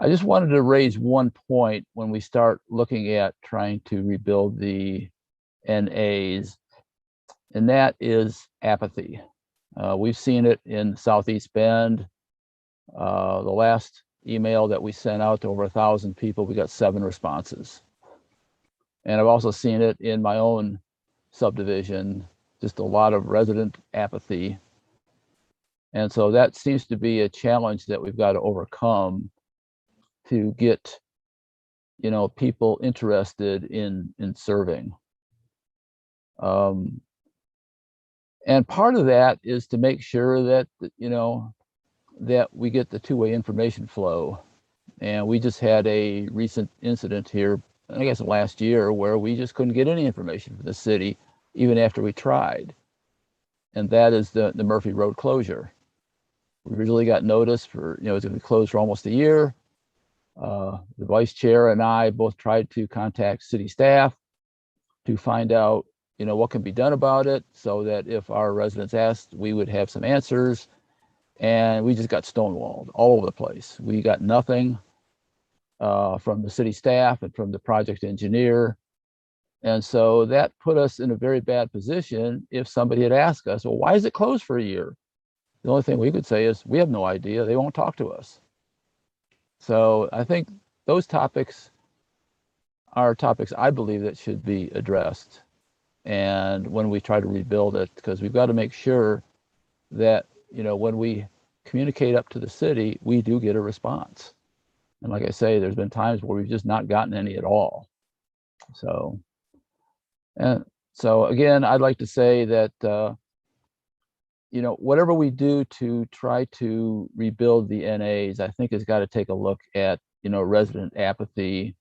I just wanted to raise one point when we start looking at trying to rebuild the NAs, and that is apathy. We've seen it in Southeast Bend. The last email that we sent out to over 1,000 people, we got 7 responses. And I've also seen it in my own subdivision, just a lot of resident apathy. And so that seems to be a challenge that we've got to overcome to get, people interested in serving. And part of that is to make sure that, that we get the two-way information flow. And we just had a recent incident here, I guess last year, where we just couldn't get any information from the city, even after we tried. And that is the Murphy Road closure. We originally got notice for, it was going to be closed for almost a year. The vice chair and I both tried to contact city staff to find out, what can be done about it so that if our residents asked, we would have some answers. And we just got stonewalled all over the place. We got nothing from the city staff and from the project engineer. And so that put us in a very bad position if somebody had asked us, well, why is it closed for a year? The only thing we could say is, we have no idea. They won't talk to us. So I think those topics are topics I believe that should be addressed. And when we try to rebuild it, because we've got to make sure that, when we communicate up to the city, we do get a response. And like I say, there's been times where we've just not gotten any at all. So, and so again, I'd like to say that, you know, whatever we do to try to rebuild the NAs, I think has got to take a look at, you know, resident apathy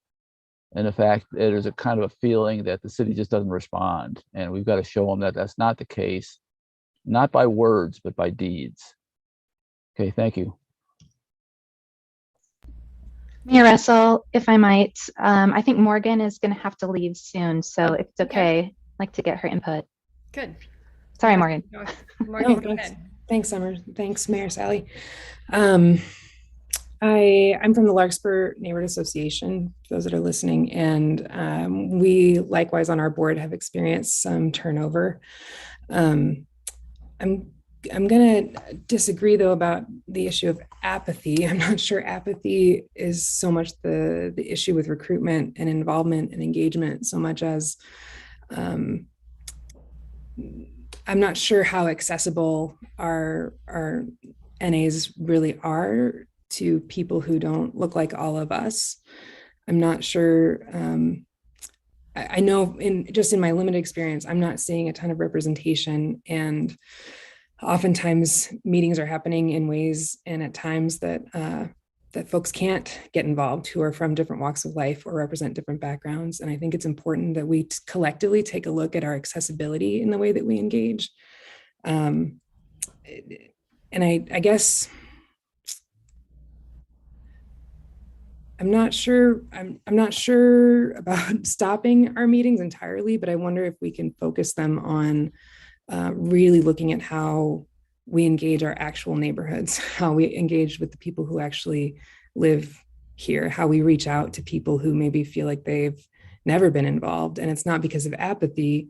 and the fact that there's a kind of a feeling that the city just doesn't respond. And we've got to show them that that's not the case, not by words, but by deeds. Okay, thank you.
Mayor Russell, if I might, I think Morgan is going to have to leave soon. So if it's okay, I'd like to get her input.
Good.
Sorry, Morgan.
Morgan, go ahead.
Thanks, Summer. Thanks, Mayor Sally. I'm from the Larkspur Neighborhood Association, for those that are listening, and we likewise on our board have experienced some turnover. I'm going to disagree though about the issue of apathy. I'm not sure apathy is so much the issue with recruitment and involvement and engagement, so much as I'm not sure how accessible our NAs really are to people who don't look like all of us. I'm not sure. I know in my limited experience, I'm not seeing a ton of representation, and oftentimes meetings are happening in ways and at times that that folks can't get involved, who are from different walks of life or represent different backgrounds. And I think it's important that we collectively take a look at our accessibility in the way that we engage. And I guess I'm not sure about stopping our meetings entirely, but I wonder if we can focus them on really looking at how we engage our actual neighborhoods, how we engage with the people who actually live here, how we reach out to people who maybe feel like they've never been involved. And it's not because of apathy.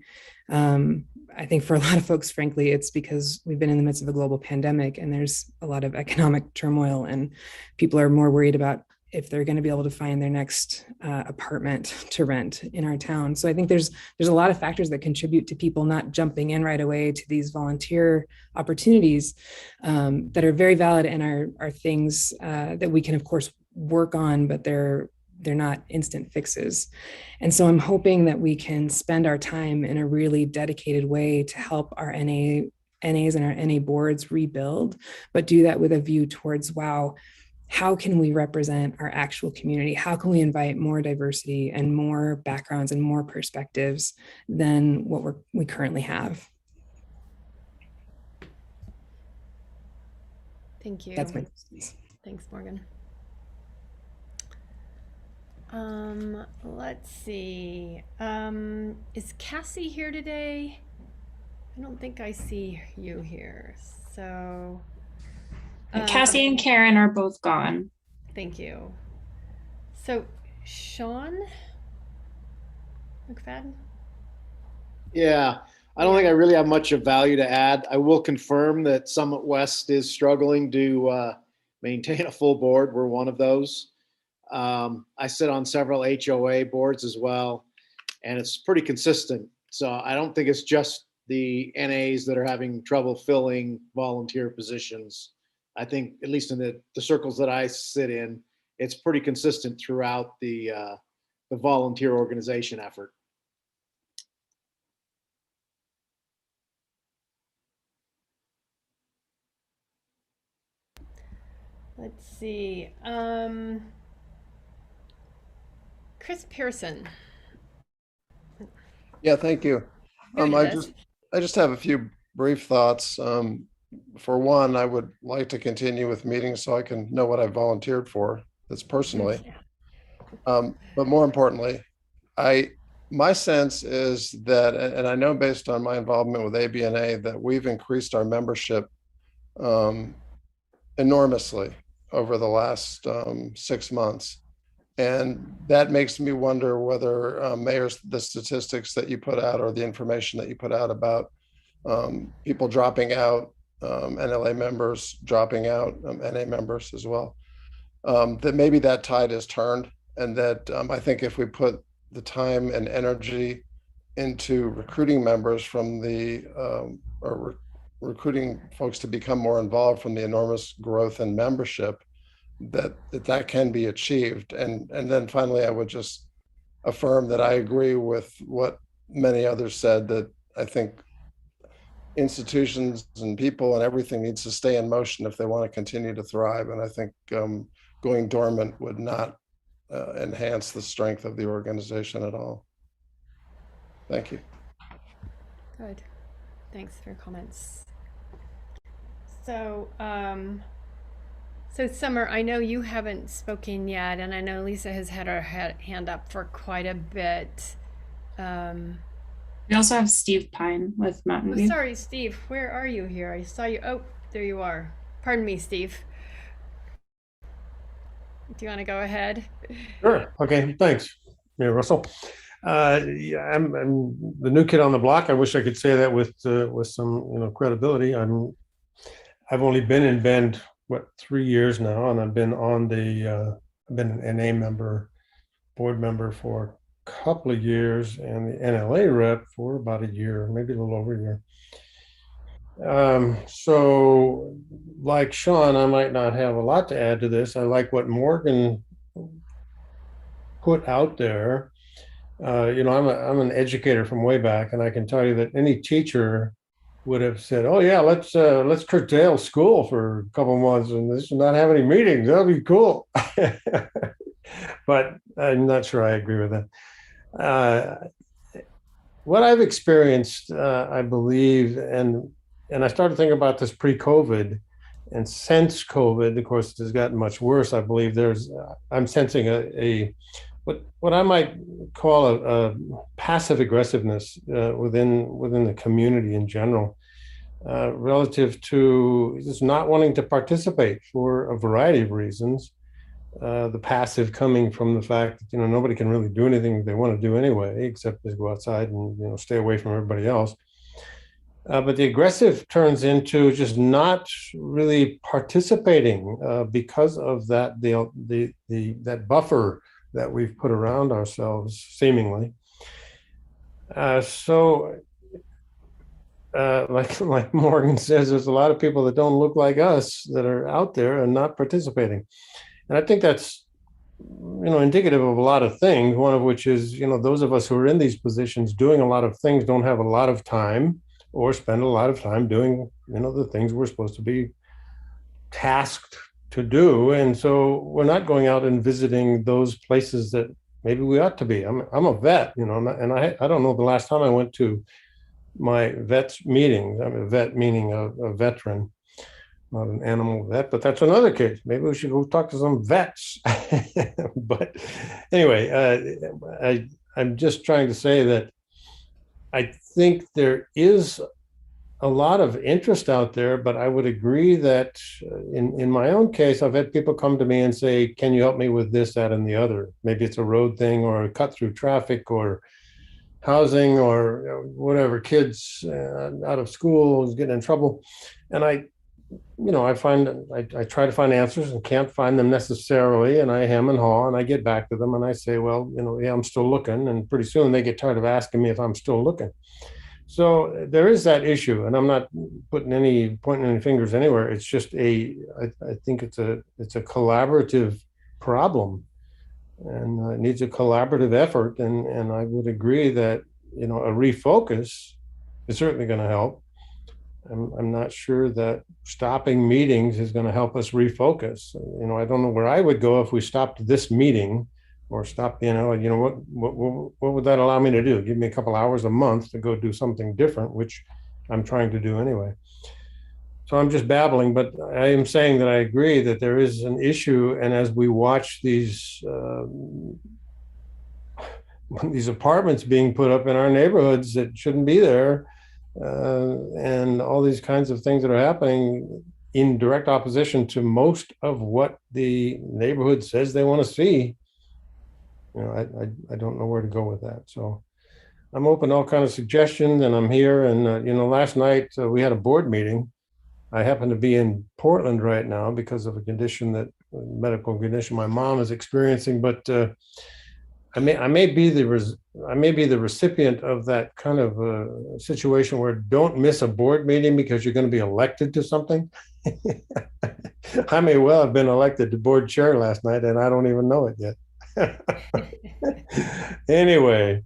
I think for a lot of folks, frankly, it's because we've been in the midst of a global pandemic and there's a lot of economic turmoil and people are more worried about if they're going to be able to find their next apartment to rent in our town. So I think there's a lot of factors that contribute to people not jumping in right away to these volunteer opportunities that are very valid and are things that we can of course work on, but they're not instant fixes. And so I'm hoping that we can spend our time in a really dedicated way to help our NAs and our NA boards rebuild, but do that with a view towards, wow, how can we represent our actual community? How can we invite more diversity and more backgrounds and more perspectives than what we currently have?
Thank you.
That's my
Thanks, Morgan. Let's see. Is Cassie here today? I don't think I see you here. So
Cassie and Karen are both gone.
Thank you. So Sean McFadden?
Yeah, I don't think I really have much of value to add. I will confirm that Summit West is struggling to maintain a full board. We're one of those. I sit on several HOA boards as well, and it's pretty consistent. So I don't think it's just the NAs that are having trouble filling volunteer positions. I think, at least in the circles that I sit in, it's pretty consistent throughout the volunteer organization effort.
Let's see. Chris Pearson.
Yeah, thank you. I just have a few brief thoughts. For one, I would like to continue with meetings so I can know what I volunteered for. That's personally. But more importantly, my sense is that, and I know based on my involvement with ABNA, that we've increased our membership enormously over the last 6 months. And that makes me wonder whether Mayor's, the statistics that you put out or the information that you put out about people dropping out, NLA members dropping out, NA members as well, that maybe that tide has turned, and that I think if we put the time and energy into recruiting members from the, or recruiting folks to become more involved from the enormous growth in membership, that can be achieved. And then finally, I would just affirm that I agree with what many others said, that I think institutions and people and everything needs to stay in motion if they want to continue to thrive. And I think going dormant would not enhance the strength of the organization at all. Thank you.
Good. Thanks for your comments. So, so Summer, I know you haven't spoken yet, and I know Lisa has had her hand up for quite a bit.
We also have Steve Pine with Mountain
Oh,
View.
sorry, Steve, where are you here? I saw you. Oh, there you are. Pardon me, Steve. Do you want to go ahead?
Sure. Okay. Thanks, Mayor Russell. Yeah, I'm the new kid on the block. I wish I could say that with some credibility. I've only been in Bend 3 years now, and I've been on the I've been an NA member, board member for a couple of years, and the NLA rep for about a year, maybe a little over a year. So like Sean, I might not have a lot to add to this. I like what Morgan put out there. I'm an educator from way back, and I can tell you that any teacher would have said, "Oh yeah, let's curtail school for a couple months and let's not have any meetings. That'll be cool." But I'm not sure I agree with that. What I've experienced, I believe, and I started thinking about this pre-COVID, and since COVID, of course, it has gotten much worse. I believe I'm sensing what I might call a passive aggressiveness within the community in general, relative to just not wanting to participate for a variety of reasons. The passive coming from the fact that nobody can really do anything they want to do anyway, except to go outside and stay away from everybody else. But the aggressive turns into just not really participating because of that that buffer that we've put around ourselves, seemingly. Like Morgan says, there's a lot of people that don't look like us that are out there and not participating. And I think that's, indicative of a lot of things, one of which is, those of us who are in these positions doing a lot of things don't have a lot of time or spend a lot of time doing, the things we're supposed to be tasked to do. And so we're not going out and visiting those places that maybe we ought to be. I'm a vet, and I don't know the last time I went to my vet's meetings. I'm a vet meaning a veteran, not an animal vet, but that's another case. Maybe we should go talk to some vets. But anyway, I'm just trying to say that I think there is a lot of interest out there, but I would agree that in my own case, I've had people come to me and say, "Can you help me with this, that, and the other?" Maybe it's a road thing or a cut through traffic or housing or whatever, kids out of school getting in trouble. And I try to find answers and can't find them necessarily. And I hem and haw and I get back to them and I say, "Well, yeah, I'm still looking." And pretty soon they get tired of asking me if I'm still looking. So there is that issue, and I'm not pointing any fingers anywhere. It's just I think it's a collaborative problem, and it needs a collaborative effort. And I would agree that a refocus is certainly going to help. I'm not sure that stopping meetings is going to help us refocus. I don't know where I would go if we stopped this meeting. Or stop, what would that allow me to do? Give me a couple hours a month to go do something different, which I'm trying to do anyway. So I'm just babbling, but I am saying that I agree that there is an issue. And as we watch these apartments being put up in our neighborhoods that shouldn't be there, and all these kinds of things that are happening in direct opposition to most of what the neighborhood says they want to see, I don't know where to go with that. So I'm open to all kinds of suggestions, and I'm here. And, last night we had a board meeting. I happen to be in Portland right now because of a medical condition my mom is experiencing. But I may be the recipient of that kind of situation where don't miss a board meeting because you're going to be elected to something. I may well have been elected to board chair last night and I don't even know it yet. Anyway,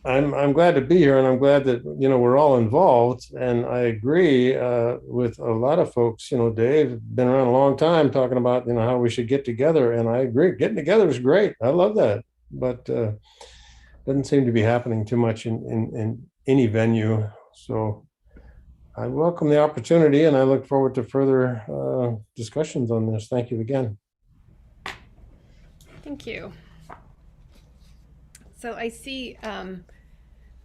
I'm glad to be here, and I'm glad that we're all involved. And I agree with a lot of folks. Dave been around a long time talking about how we should get together, and I agree. Getting together is great. I love that, but doesn't seem to be happening too much in any venue. So I welcome the opportunity, and I look forward to further discussions on this. Thank you again.
Thank you. So I see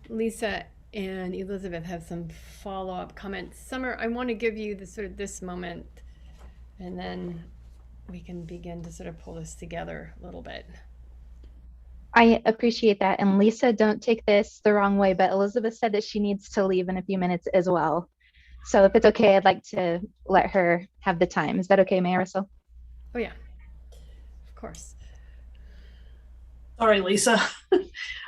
Lisa and Elizabeth have some follow-up comments. Summer, I want to give you this moment, and then we can begin to sort of pull this together a little bit.
I appreciate that. And Lisa, don't take this the wrong way, but Elizabeth said that she needs to leave in a few minutes as well. So if it's okay, I'd like to let her have the time. Is that okay, Marisol?
Oh yeah, of course.
Sorry, Lisa.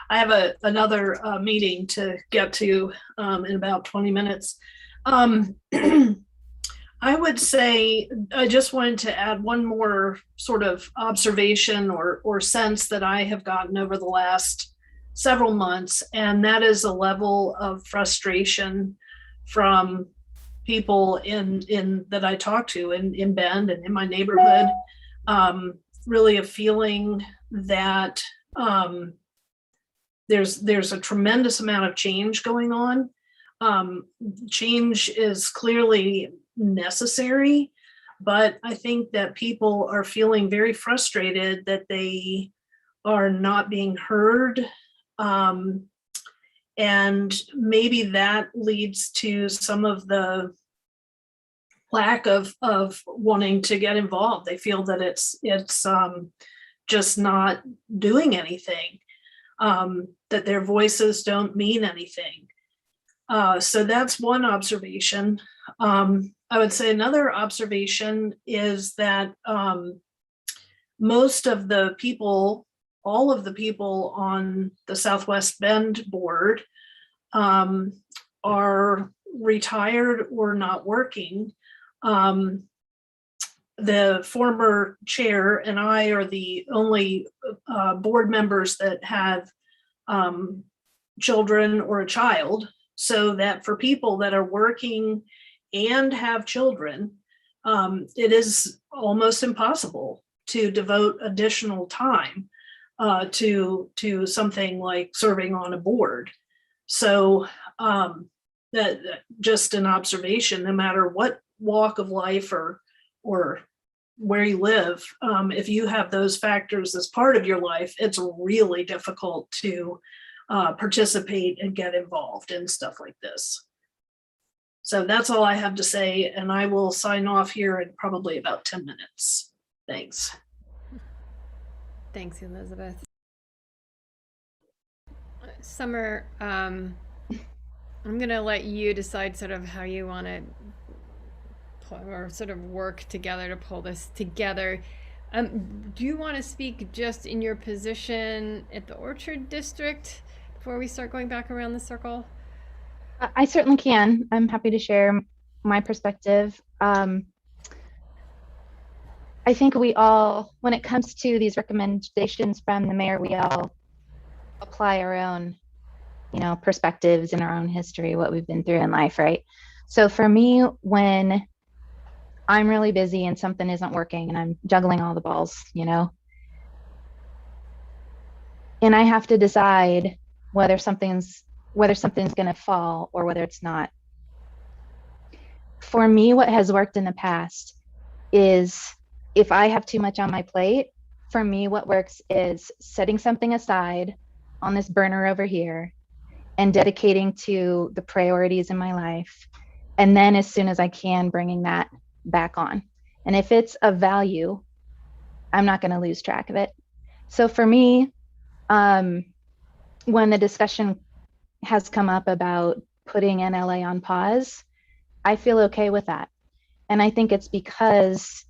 I have another meeting to get to in about 20 minutes. I would say I just wanted to add one more sort of observation or sense that I have gotten over the last several months, and that is a level of frustration from people in that I talk to in Bend and in my neighborhood. Really a feeling that there's a tremendous amount of change going on. Change is clearly necessary, but I think that people are feeling very frustrated that they are not being heard. And maybe that leads to some of the lack of wanting to get involved. They feel that it's just not doing anything, that their voices don't mean anything. So that's one observation. I would say another observation is that most of the people, all of the people on the Southwest Bend board are retired or not working. The former chair and I are the only board members that have children or a child, so that for people that are working and have children, it is almost impossible to devote additional time to something like serving on a board. So that just an observation, no matter what walk of life or where you live, if you have those factors as part of your life, it's really difficult to participate and get involved in stuff like this. So that's all I have to say, and I will sign off here in probably about 10 minutes. Thanks.
Thanks, Elizabeth. Summer, I'm going to let you decide sort of how you want to or sort of work together to pull this together. Do you want to speak just in your position at the Orchard District before we start going back around the circle?
I certainly can. I'm happy to share my perspective. I think we all, when it comes to these recommendations from the mayor, we all apply our own, perspectives in our own history, what we've been through in life, right? So for me, when I'm really busy and something isn't working and I'm juggling all the balls, and I have to decide whether something's going to fall or whether it's not. For me, what has worked in the past is if I have too much on my plate, for me, what works is setting something aside on this burner over here and dedicating to the priorities in my life. And then as soon as I can, bringing that back on. And if it's of value, I'm not going to lose track of it. So for me, when the discussion has come up about putting NLA on pause, I feel okay with that. And I think it's because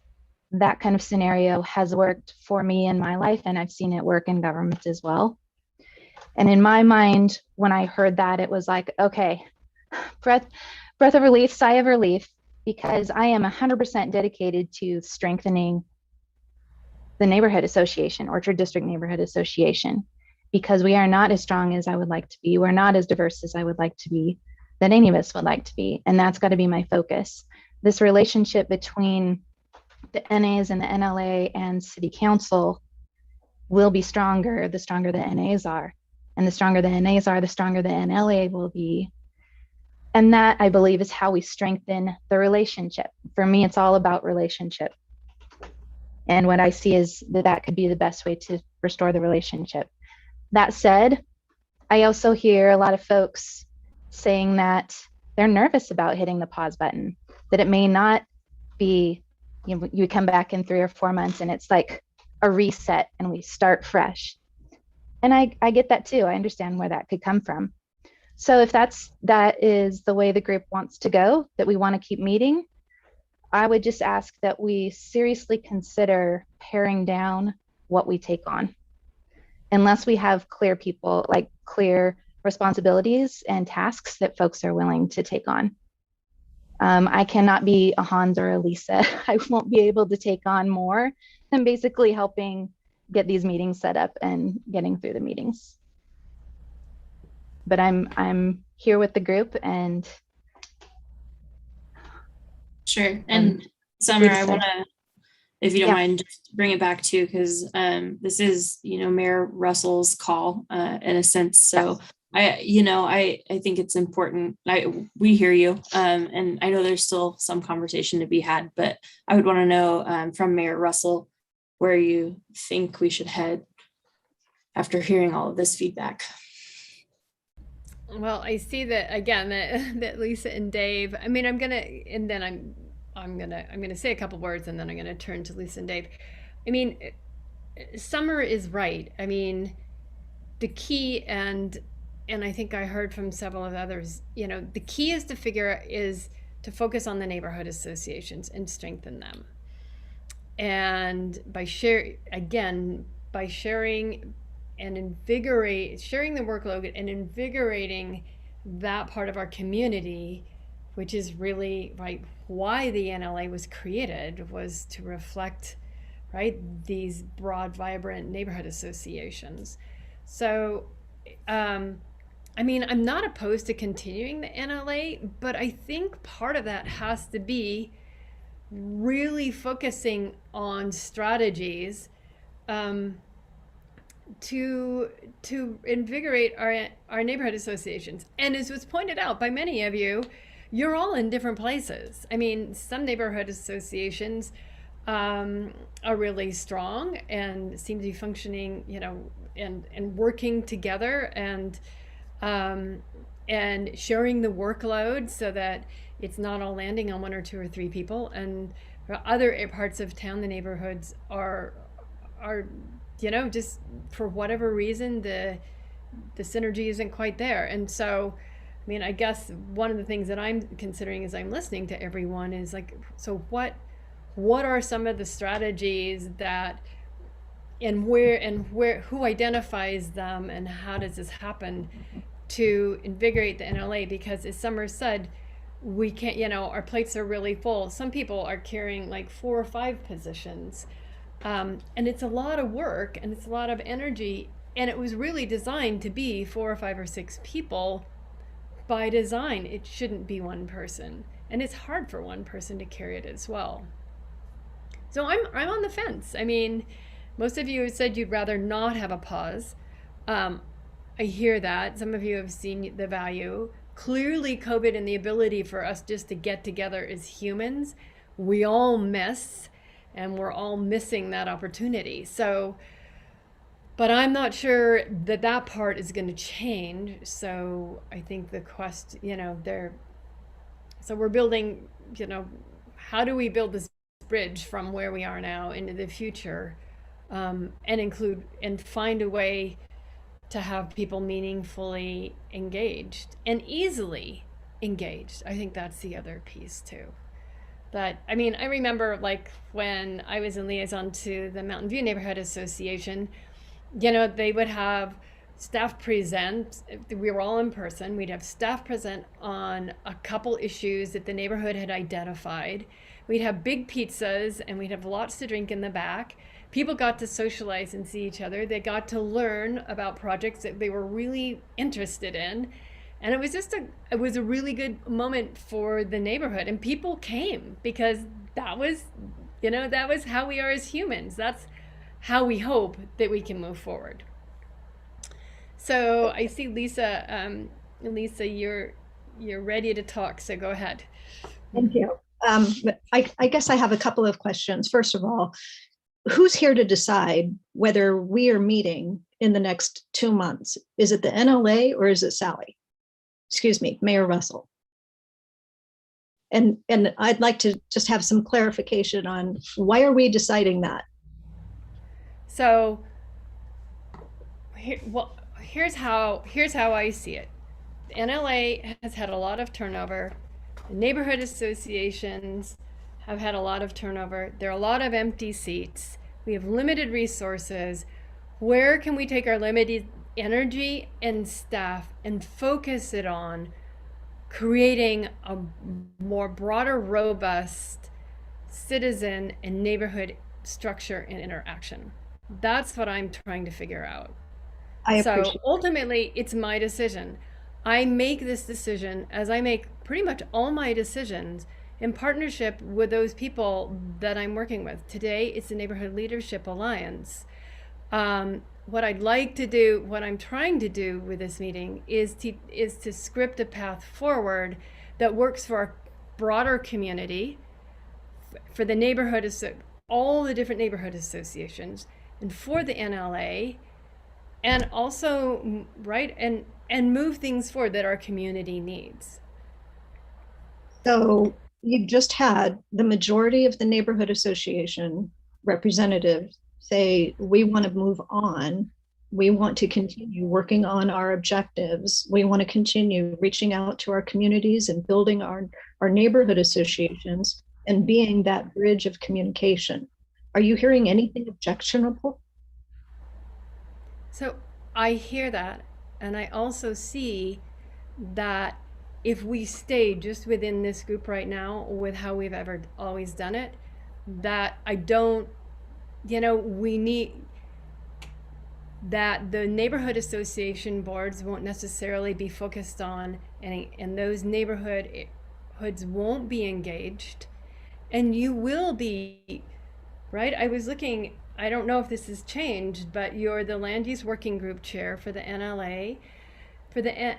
that kind of scenario has worked for me in my life, and I've seen it work in government as well. And in my mind, when I heard that, it was like, okay, breath of relief, sigh of relief, because I am 100% dedicated to strengthening the neighborhood association, Orchard District Neighborhood Association, because we are not as strong as I would like to be. We're not as diverse as I would like to be, that any of us would like to be. And that's got to be my focus. This relationship between the NAs and the NLA and City Council will be stronger the stronger the NAs are. And the stronger the NAs are, the stronger the NLA will be. And that, I believe, is how we strengthen the relationship. For me, it's all about relationship. And what I see is that that could be the best way to restore the relationship. That said, I also hear a lot of folks saying that they're nervous about hitting the pause button, that it may not be, you come back in 3 or 4 months and it's like a reset and we start fresh. And I get that too. I understand where that could come from. So if that is the way the group wants to go, that we want to keep meeting, I would just ask that we seriously consider paring down what we take on, unless we have clear people, like clear responsibilities and tasks that folks are willing to take on. I cannot be a Hans or a Lisa. I won't be able to take on more than basically helping get these meetings set up and getting through the meetings. But I'm here with the group, and
sure. And Summer, I want to, if you don't mind, just bring it back too, because this is, Mayor Russell's call in a sense. So I think it's important. We hear you, and I know there's still some conversation to be had, but I would want to know from Mayor Russell where you think we should head after hearing all of this feedback.
Well, I see that again, that Lisa and Dave, I mean, I'm gonna say a couple words and then I'm gonna turn to Lisa and Dave. I mean, Summer is right. I mean, the key, and I think I heard from several of others, the key is to focus on the neighborhood associations and strengthen them. And by sharing and sharing the workload and invigorating that part of our community, which is really why the NLA was created, was to reflect these broad, vibrant neighborhood associations. So I'm not opposed to continuing the NLA, but I think part of that has to be really focusing on strategies to invigorate our neighborhood associations. And as was pointed out by many of you, you're all in different places. I mean, some neighborhood associations are really strong and seem to be functioning, and working together and sharing the workload so that it's not all landing on 1 or 2 or 3 people. And other parts of town, the neighborhoods are just for whatever reason, the synergy isn't quite there. And so, I mean, I guess one of the things that I'm considering as I'm listening to everyone is so what are some of the strategies that, and where, who identifies them, and how does this happen to invigorate the NLA? Because as Summer said, we can't, our plates are really full. Some people are carrying 4 or 5 positions. And it's a lot of work and it's a lot of energy, and it was really designed to be 4 or 5 or 6 people by design. It shouldn't be 1 person, and it's hard for 1 person to carry it as well. So I'm on the fence. I mean, most of you have said you'd rather not have a pause. I hear that. Some of you have seen the value. Clearly, COVID and the ability for us just to get together as humans, we all miss. And we're all missing that opportunity. So, but I'm not sure that part is going to change. So I think the quest, so we're building, how do we build this bridge from where we are now into the future, and include and find a way to have people meaningfully engaged and easily engaged. I think that's the other piece too. But I mean, I remember like when I was in liaison to the Mountain View Neighborhood Association, you know, they would have staff present. We were all in person. We'd have staff present on a couple issues that the neighborhood had identified. We'd have big pizzas and we'd have lots to drink in the back. People got to socialize and see each other. They got to learn about projects that they were really interested in. And it was just it was a really good moment for the neighborhood. And people came because that was, you know, that was how we are as humans. That's how we hope that we can move forward. So I see Lisa. Lisa, you're ready to talk. So go ahead.
Thank you. I guess I have a couple of questions. First of all, who's here to decide whether we are meeting in the next 2 months? Is it the NLA or is it Sally? Excuse me, Mayor Russell. And I'd like to just have some clarification on why are we deciding that?
So here's how I see it. The NLA has had a lot of turnover. The neighborhood associations have had a lot of turnover. There are a lot of empty seats. We have limited resources. Where can we take our limited energy and staff and focus it on creating a more broader, robust citizen and neighborhood structure and interaction? That's what I'm trying to figure out. So ultimately, it's my decision. I make this decision as I make pretty much all my decisions in partnership with those people that I'm working with. Today, it's the Neighborhood Leadership Alliance. What I'd like to do, what I'm trying to do with this meeting is to script a path forward that works for our broader community, for the neighborhood, all the different neighborhood associations, and for the NLA, and also, right, and move things forward that our community needs.
So you've just had the majority of the neighborhood association representatives say, we want to move on. We want to continue working on our objectives. We want to continue reaching out to our communities and building our neighborhood associations and being that bridge of communication. Are you hearing anything objectionable?
So I hear that, and I also see that if we stay just within this group right now with how we've always done it, that I don't, you know, we need that the neighborhood association boards won't necessarily be focused on any, and those neighborhoods won't be engaged, and you will be, right? I was looking, I don't know if this has changed, but you're the land use working group chair for the NLA. For the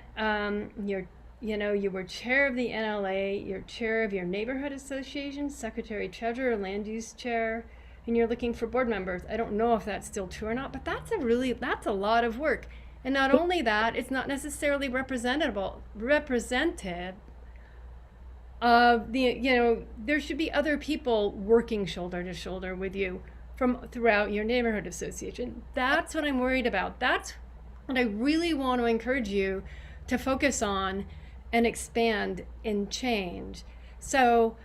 you were chair of the NLA, you're chair of your neighborhood association, secretary treasurer, land use chair, and you're looking for board members. I don't know if that's still true or not, but that's a lot of work. And not only that, it's not necessarily representative of the, you know, there should be other people working shoulder to shoulder with you from throughout your neighborhood association. That's what I'm worried about. That's what I really want to encourage you to focus on and expand and change. So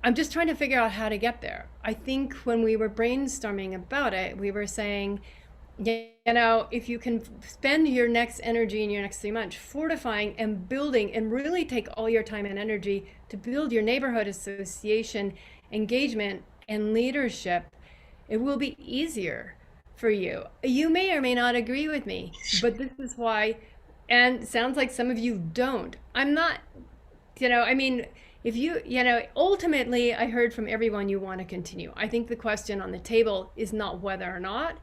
I'm just trying to figure out how to get there. I think when we were brainstorming about it, we were saying, you know, if you can spend your next energy in your next 3 months fortifying and building and really take all your time and energy to build your neighborhood association engagement and leadership, it will be easier for you. You may or may not agree with me, but this is why, and it sounds like some of you don't. I'm not, you know, I mean, if you know, ultimately I heard from everyone you want to continue. I think the question on the table is not whether or not.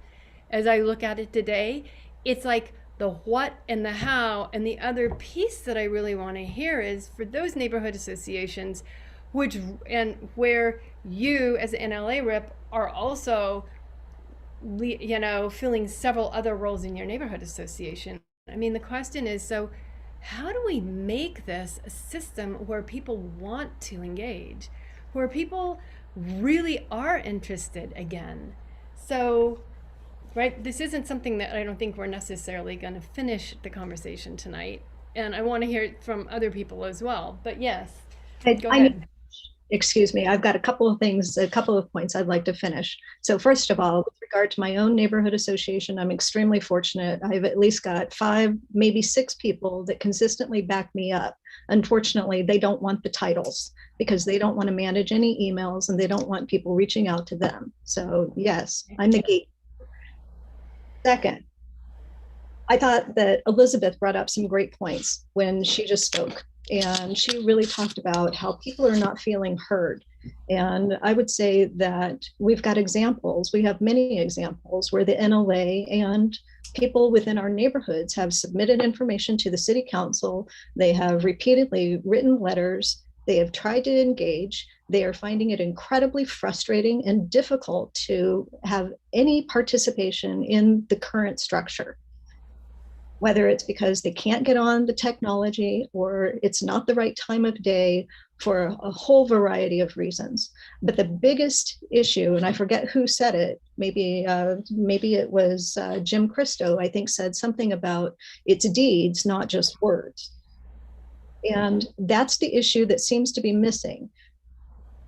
As I look at it today, it's like the what and the how, and the other piece that I really want to hear is for those neighborhood associations, which and where you as an NLA rep are also, you know, filling several other roles in your neighborhood association. I mean, the question is, so how do we make this a system where people want to engage, where people really are interested again? So, right, this isn't something that I don't think we're necessarily going to finish the conversation tonight. And I want to hear it from other people as well. But yes, go ahead.
excuse me, I've got a couple of things, a couple of points I'd like to finish. So first of all, with regard to my own neighborhood association, I'm extremely fortunate. I've at least got 5, maybe 6 people that consistently back me up. Unfortunately, they don't want the titles because they don't want to manage any emails and they don't want people reaching out to them. So yes, I'm the gate. Second, I thought that Elizabeth brought up some great points when she just spoke. And she really talked about how people are not feeling heard. And I would say that we've got examples, we have many examples where the NLA and people within our neighborhoods have submitted information to the city council. They have repeatedly written letters. They have tried to engage. They are finding it incredibly frustrating and difficult to have any participation in the current structure, whether it's because they can't get on the technology or it's not the right time of day for a whole variety of reasons. But the biggest issue, and I forget who said it, maybe it was Jim Christo, I think, said something about it's deeds, not just words. And that's the issue that seems to be missing.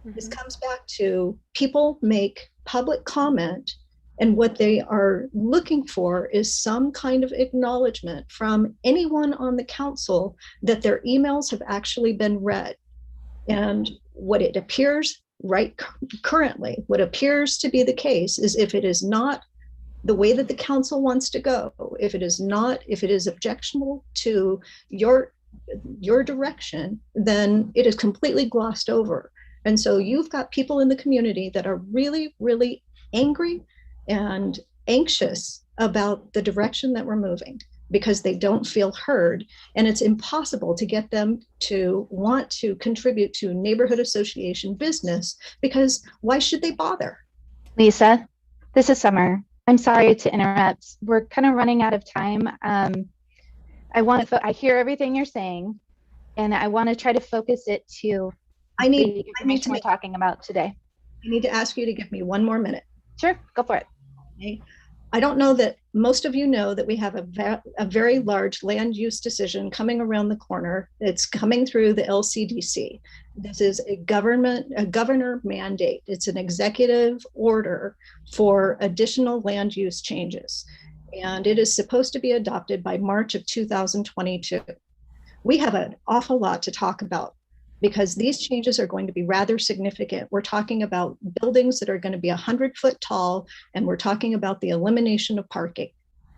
This comes back to people make public comment, and what they are looking for is some kind of acknowledgement from anyone on the council that their emails have actually been read. And what it appears currently, what appears to be the case is if it is not the way that the council wants to go, if it is objectionable to your direction, then it is completely glossed over. And so you've got people in the community that are really, really angry and anxious about the direction that we're moving because they don't feel heard. And it's impossible to get them to want to contribute to neighborhood association business because why should they bother?
Lisa, this is Summer. I'm sorry to interrupt. We're kind of running out of time. I hear everything you're saying, and I want to try to focus it to the information we're talking about today.
I need to ask you to give me one more minute.
Sure, go for it.
Okay. I don't know that most of you know that we have a very large land use decision coming around the corner. It's coming through the LCDC. This is a governor mandate. It's an executive order for additional land use changes. And it is supposed to be adopted by March of 2022. We have an awful lot to talk about because these changes are going to be rather significant. We're talking about buildings that are going to be 100-foot tall, and we're talking about the elimination of parking.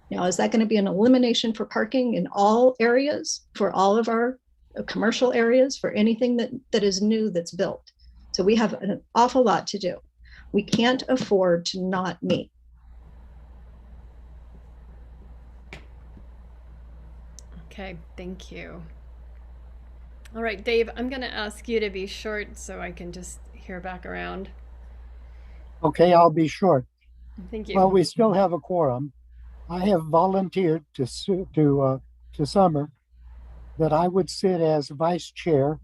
Now, is that going to be an elimination for parking in all areas, for all of our commercial areas, for anything that is new that's built? So we have an awful lot to do. We can't afford to not meet.
Okay, thank you. All right, Dave, I'm going to ask you to be short so I can just hear back around.
Okay, I'll be short.
Thank you.
Well, we still have a quorum. I have volunteered to Summer that I would sit as vice chair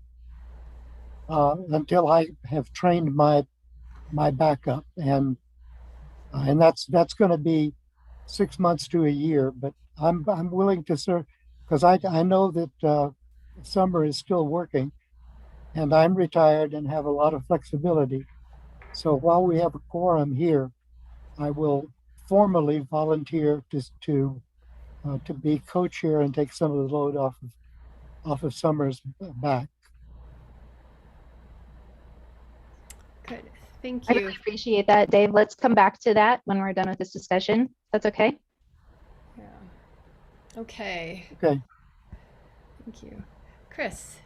until I have trained my backup, and that's going to be 6 months to a year. But I'm willing to serve because I know that Summer is still working, and I'm retired and have a lot of flexibility. So while we have a quorum here, I will formally volunteer to be co-chair and take some of the load off of Summer's back.
Good, thank
I
you.
really appreciate that, Dave. Let's come back to that when we're done with this discussion. That's okay?
Yeah. Okay.
Okay.
Thank you. Chris.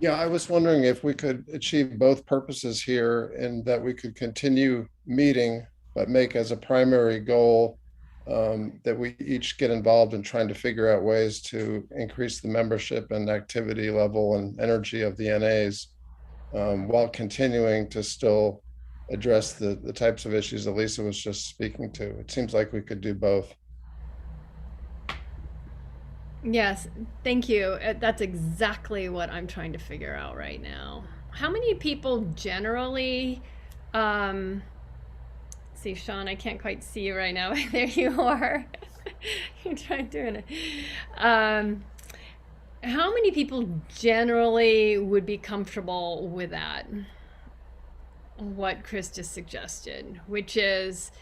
Yeah, I was wondering if we could achieve both purposes here and that we could continue meeting, but make as a primary goal that we each get involved in trying to figure out ways to increase the membership and activity level and energy of the NAs while continuing to still address the types of issues that Lisa was just speaking to. It seems like we could do both.
Yes, thank you. That's exactly what I'm trying to figure out right now. How many people generally, see, Sean, I can't quite see you right now. There you are. You tried doing it. how many people generally would be comfortable with that? What Chris just suggested, which is,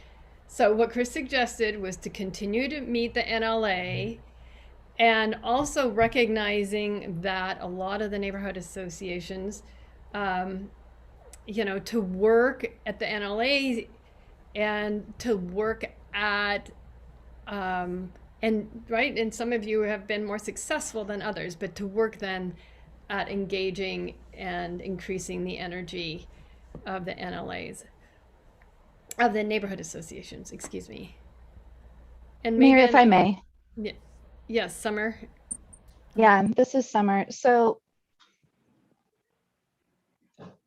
so what Chris suggested was to continue to meet the NLA, and also recognizing that a lot of the neighborhood associations, to work at the NLA and to work at, and some of you have been more successful than others, but to work then at engaging and increasing the energy of the NLAs, of the neighborhood associations, excuse me. And
Mayor, if I may.
Yes, Summer.
Yeah, this is Summer. So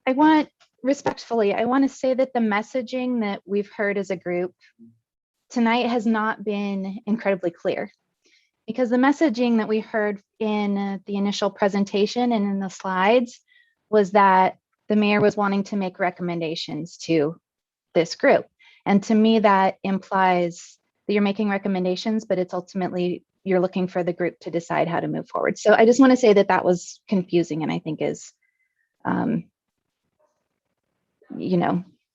I want to say that the messaging that we've heard as a group tonight has not been incredibly clear, because the messaging that we heard in the initial presentation and in the slides was that the mayor was wanting to make recommendations to this group. And to me, that implies that you're making recommendations, but it's ultimately you're looking for the group to decide how to move forward. So I just want to say that that was confusing, and I think is,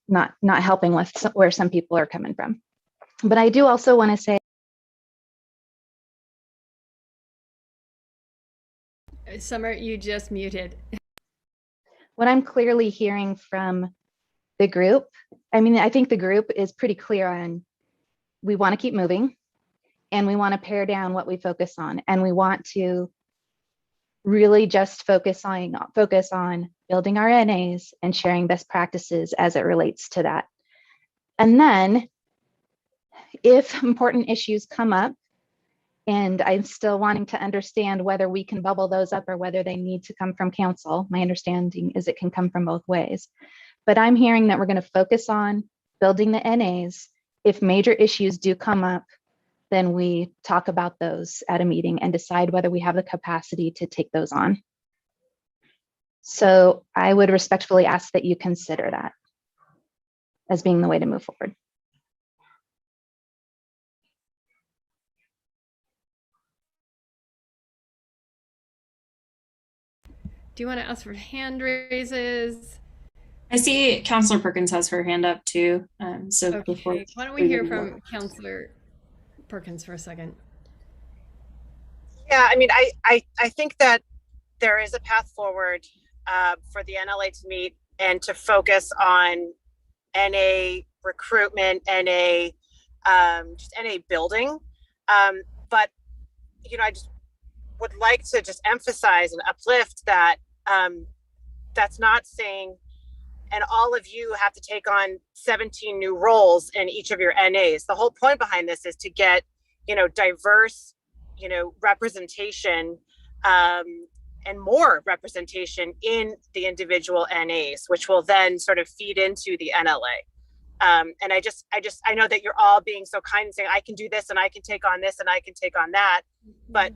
not helping with where some people are coming from. But I do also want to say,
Summer, you just muted.
What I'm clearly hearing from the group, I think the group is pretty clear on, we want to keep moving and we want to pare down what we focus on. And we want to really just focus on building our NAs and sharing best practices as it relates to that. And then if important issues come up, and I'm still wanting to understand whether we can bubble those up or whether they need to come from council. My understanding is it can come from both ways. But I'm hearing that we're going to focus on building the NAs. If major issues do come up, then we talk about those at a meeting and decide whether we have the capacity to take those on. So I would respectfully ask that you consider that as being the way to move forward.
Do you want to ask for hand raises?
I see Councilor Perkins has her hand up too.
Okay.
Before,
why don't we hear from Councilor Perkins for a second?
Yeah, I think that there is a path forward for the NLA to meet and to focus on NA recruitment, NA just NA building. But I just would like to just emphasize and uplift that that's not saying, and all of you have to take on 17 new roles in each of your NAs. The whole point behind this is to get, diverse, representation and more representation in the individual NAs, which will then sort of feed into the NLA. And I know that you're all being so kind and saying, I can do this and I can take on this and I can take on that. But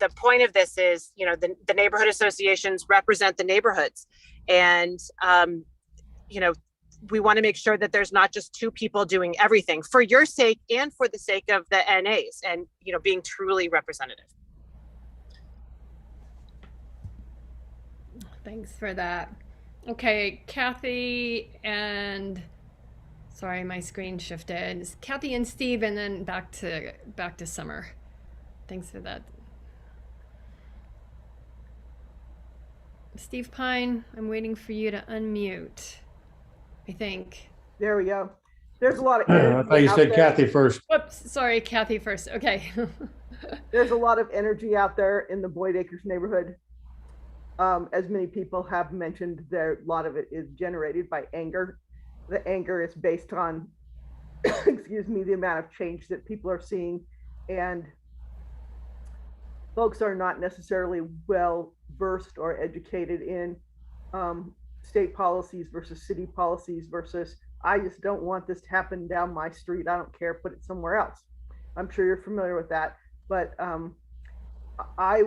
the point of this is, the neighborhood associations represent the neighborhoods, and we want to make sure that there's not just two people doing everything for your sake and for the sake of the NAs, and being truly representative.
Thanks for that. Okay, Kathy and sorry, my screen shifted. It's Kathy and Steve, and then back to Summer. Thanks for that. Steve Pine, I'm waiting for you to unmute, I think.
There we go. There's a lot of
I thought you said Kathy first.
Whoops, sorry, Kathy first. Okay.
There's a lot of energy out there in the Boyd Acres neighborhood. As many people have mentioned, a lot of it is generated by anger. The anger is based on, excuse me, the amount of change that people are seeing, and folks are not necessarily well versed or educated in state policies versus city policies versus, I just don't want this to happen down my street. I don't care, put it somewhere else. I'm sure you're familiar with that, but I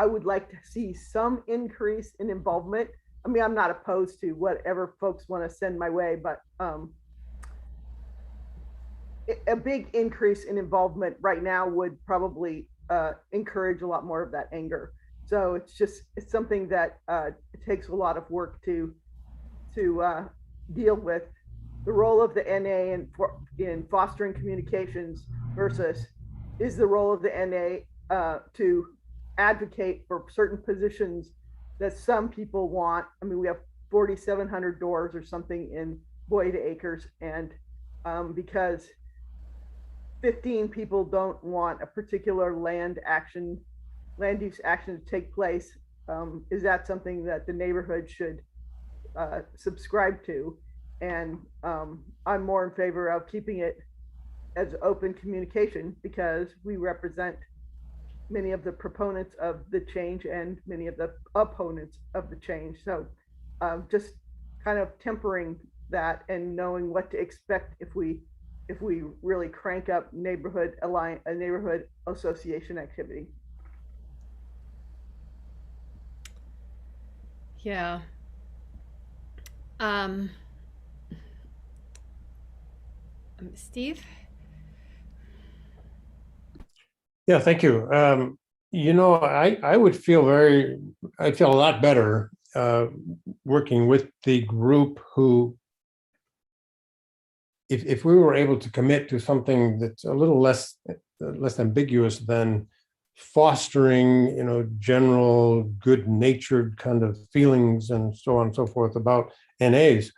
would like to see some increase in involvement. I'm not opposed to whatever folks want to send my way, but a big increase in involvement right now would probably encourage a lot more of that anger. So it's something that it takes a lot of work to deal with. The role of the NA in fostering communications versus is the role of the NA to advocate for certain positions that some people want. I mean, we have 4,700 doors or something in Boyd Acres, and because 15 people don't want a particular land use action to take place, is that something that the neighborhood should subscribe to? And I'm more in favor of keeping it as open communication because we represent many of the proponents of the change and many of the opponents of the change. So just kind of tempering that and knowing what to expect if we really crank up neighborhood association activity.
Yeah. Steve?
Yeah, thank you. I would feel I'd feel a lot better working with the group who, if we were able to commit to something that's a little less ambiguous than fostering, general good-natured kind of feelings and so on and so forth about NAs.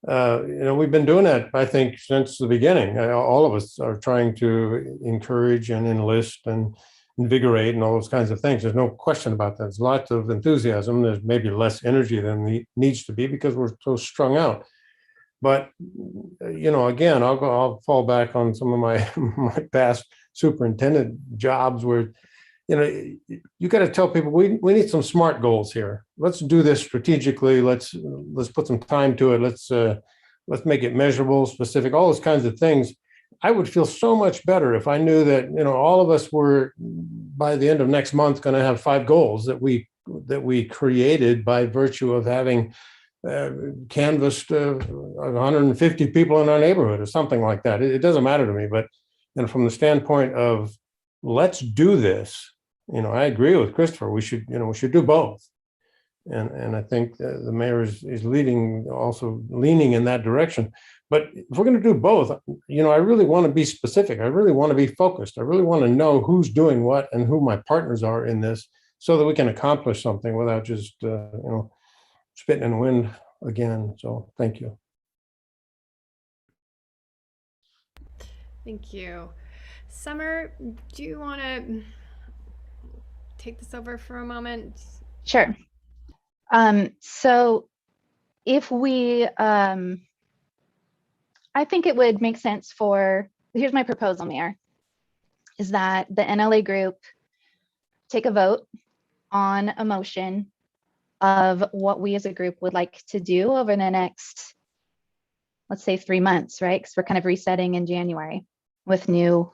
We've been doing that, I think, since the beginning. All of us are trying to encourage and enlist and invigorate and all those kinds of things. There's no question about that. There's lots of enthusiasm. There's maybe less energy than needs to be because we're so strung out. But, again, I'll fall back on some of my past superintendent jobs where, you got to tell people we need some SMART goals here. Let's do this strategically. Let's put some time to it. Let's make it measurable, specific, all those kinds of things. I would feel so much better if I knew that, all of us were by the end of next month going to have 5 goals that we created by virtue of having canvassed 150 people in our neighborhood or something like that. It doesn't matter to me, but from the standpoint of let's do this, I agree with Christopher. We should do both, and I think the mayor is also leaning in that direction. But if we're going to do both, I really want to be specific. I really want to be focused. I really want to know who's doing what and who my partners are in this, so that we can accomplish something without just spitting in the wind again. So thank you.
Thank you. Summer, do you want to take this over for a moment?
Sure. So if we, I think it would make sense here's my proposal, Mayor, is that the NLA group take a vote on a motion of what we as a group would like to do over the next, let's say 3 months, right? Because we're kind of resetting in January with new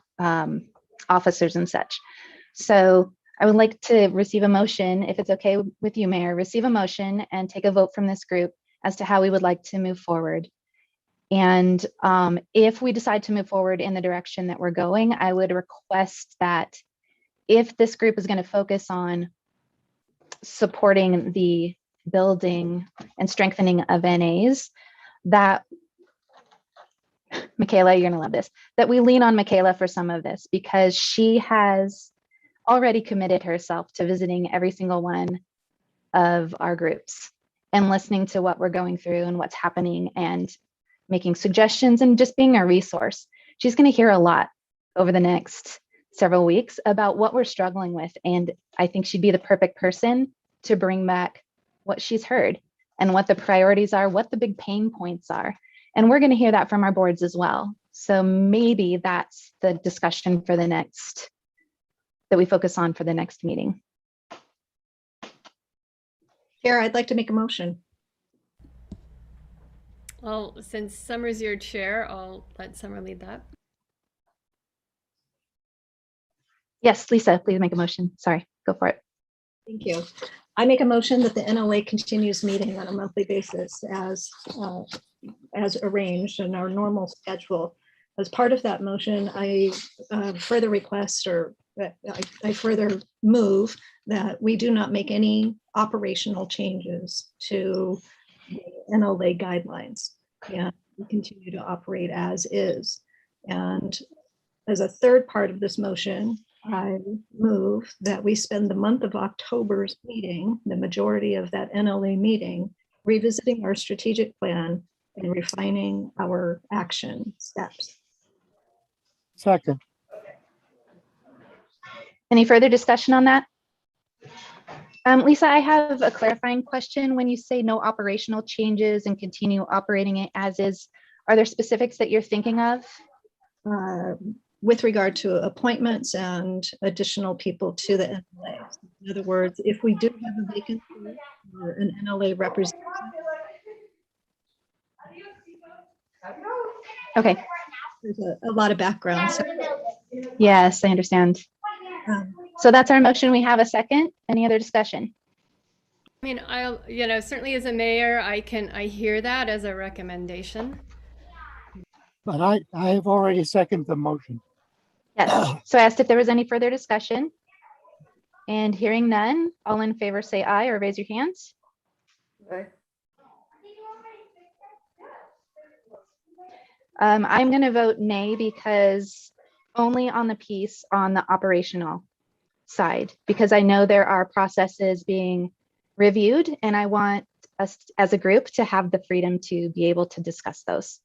officers and such. So I would like to receive a motion, if it's okay with you, Mayor, receive a motion and take a vote from this group as to how we would like to move forward. And if we decide to move forward in the direction that we're going, I would request that if this group is going to focus on supporting the building and strengthening of NAs, that Michaela, you're gonna love this, that we lean on Michaela for some of this, because she has already committed herself to visiting every single one of our groups and listening to what we're going through and what's happening and making suggestions and just being a resource. She's going to hear a lot over the next several weeks about what we're struggling with. And I think she'd be the perfect person to bring back what she's heard and what the priorities are, what the big pain points are. And we're going to hear that from our boards as well. So maybe that's the discussion for the next, that we focus on for the next meeting.
Chair, I'd like to make a motion.
Well, since Summer's your chair, I'll let Summer lead that.
Yes, Lisa, please make a motion. Sorry, go for it.
Thank you. I make a motion that the NLA continues meeting on a monthly basis as arranged in our normal schedule. As part of that motion, I further request or I further move that we do not make any operational changes to the NLA guidelines, and we continue to operate as is. And as a third part of this motion, I move that we spend the month of October's meeting, the majority of that NLA meeting, revisiting our strategic plan and refining our action steps.
Second.
Any further discussion on that? Lisa, I have a clarifying question. When you say no operational changes and continue operating it as is, are there specifics that you're thinking of?
With regard to appointments and additional people to the NLA. In other words, if we do have a vacancy or an NLA representative.
Okay.
There's a lot of background. So,
yes, I understand. So that's our motion. We have a second. Any other discussion?
I mean, certainly as a mayor, I hear that as a recommendation.
But I have already seconded the motion.
Yes. So I asked if there was any further discussion. And hearing none, all in favor say aye or raise your hands.
Aye.
I'm going to vote nay because only on the piece on the operational side, because I know there are processes being reviewed and I want us as a group to have the freedom to be able to discuss those.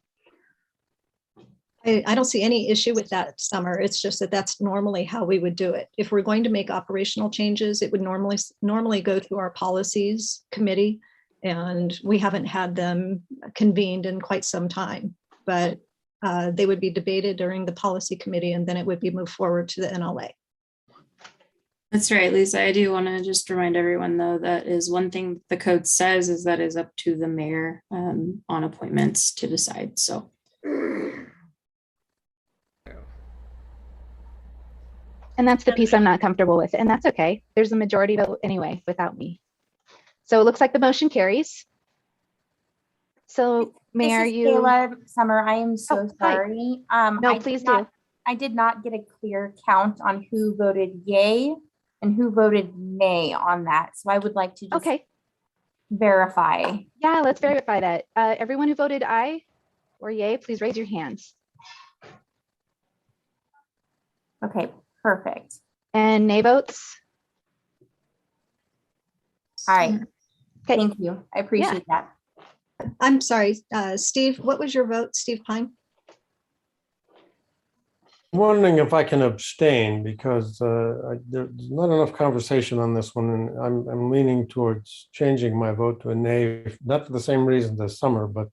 I don't see any issue with that, Summer. It's just that that's normally how we would do it. If we're going to make operational changes, it would normally go through our policies committee, and we haven't had them convened in quite some time. But they would be debated during the policy committee, and then it would be moved forward to the NLA.
That's right, Lisa. I do want to just remind everyone, though, that is one thing the code says is that is up to the mayor on appointments to decide. So.
And that's the piece I'm not comfortable with, and that's okay. There's a majority vote anyway without me. So it looks like the motion carries. So Mayor,
Kayla Summer, I am so sorry.
No, please do.
I did not get a clear count on who voted yay and who voted nay on that. So I would like to just verify.
Yeah, let's verify that. Everyone who voted aye or yay, please raise your hands.
Okay, perfect.
And nay votes?
All right. Thank you. I appreciate that.
I'm sorry, Steve, what was your vote, Steve Pine?
I'm wondering if I can abstain because there's not enough conversation on this one, and I'm leaning towards changing my vote to a nay, not for the same reason as Summer, but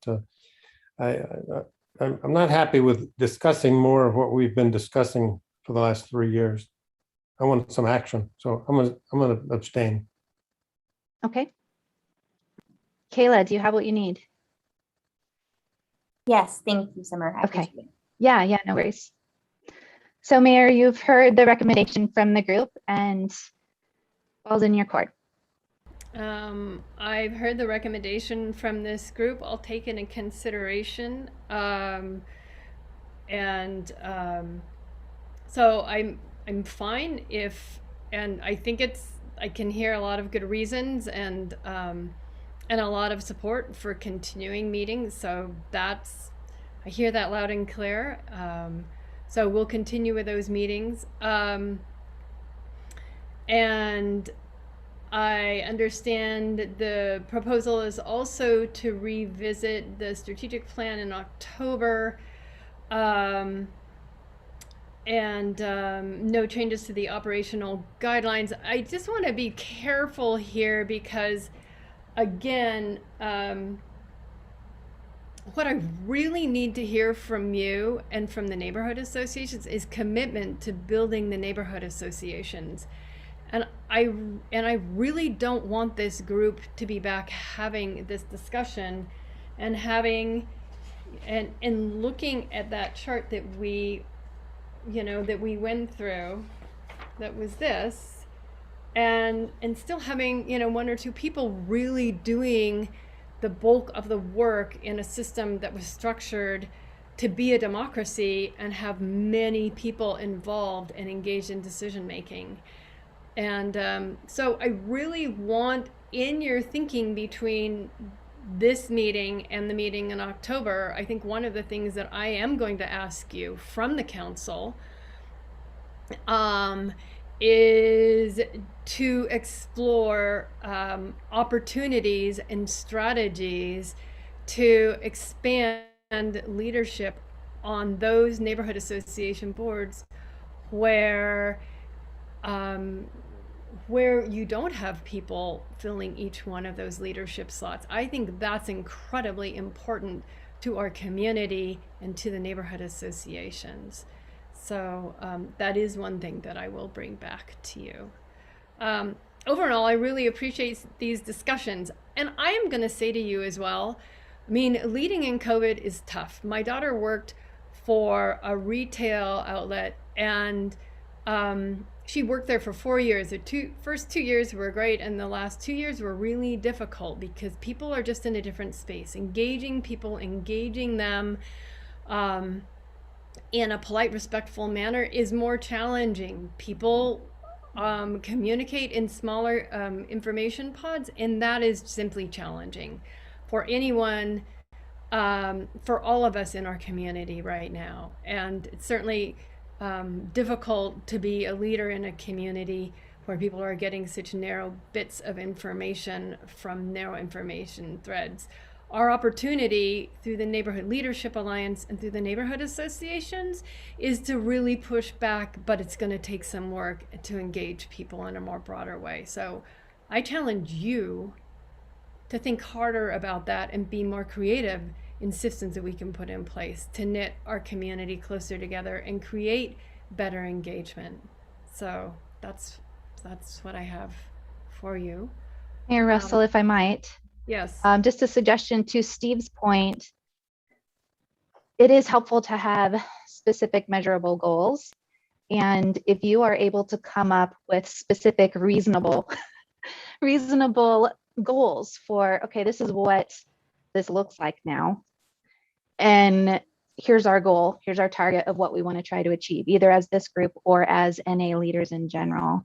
I'm not happy with discussing more of what we've been discussing for the last 3 years. I want some action, so I'm gonna abstain.
Okay. Kayla, do you have what you need?
Yes, thank you, Summer. I appreciate it.
Yeah, no worries. So Mayor, you've heard the recommendation from the group and ball's in your court.
I've heard the recommendation from this group. I'll take it in consideration. So I'm fine if, and I think I can hear a lot of good reasons and a lot of support for continuing meetings. So I hear that loud and clear. So we'll continue with those meetings. And I understand the proposal is also to revisit the strategic plan in October. No changes to the operational guidelines. I just want to be careful here because, again, what I really need to hear from you and from the neighborhood associations is commitment to building the neighborhood associations. And I really don't want this group to be back having this discussion and looking at that chart that we went through, that was this, and still having, one or two people really doing the bulk of the work in a system that was structured to be a democracy and have many people involved and engaged in decision making. And so I really want, in your thinking between this meeting and the meeting in October, I think one of the things that I am going to ask you from the council is to explore opportunities and strategies to expand leadership on those neighborhood association boards where you don't have people filling each one of those leadership slots. I think that's incredibly important to our community and to the neighborhood associations. So that is one thing that I will bring back to you. Overall, I really appreciate these discussions. And I am going to say to you as well, I mean, leading in COVID is tough. My daughter worked for a retail outlet, and she worked there for 4 years. The first 2 years were great, and the last 2 years were really difficult because people are just in a different space. Engaging people, engaging them in a polite, respectful manner is more challenging. People communicate in smaller information pods, and that is simply challenging for anyone, for all of us in our community right now. And it's certainly difficult to be a leader in a community where people are getting such narrow bits of information from narrow information threads. Our opportunity through the Neighborhood Leadership Alliance and through the neighborhood associations is to really push back, but it's going to take some work to engage people in a more broader way. So I challenge you to think harder about that and be more creative in systems that we can put in place to knit our community closer together and create better engagement. So that's what I have for you.
Mayor Russell, if I might.
Yes.
Just a suggestion to Steve's point. It is helpful to have specific measurable goals. And if you are able to come up with specific reasonable goals for, okay, this is what this looks like now. And here's our goal, here's our target of what we want to try to achieve, either as this group or as NA leaders in general.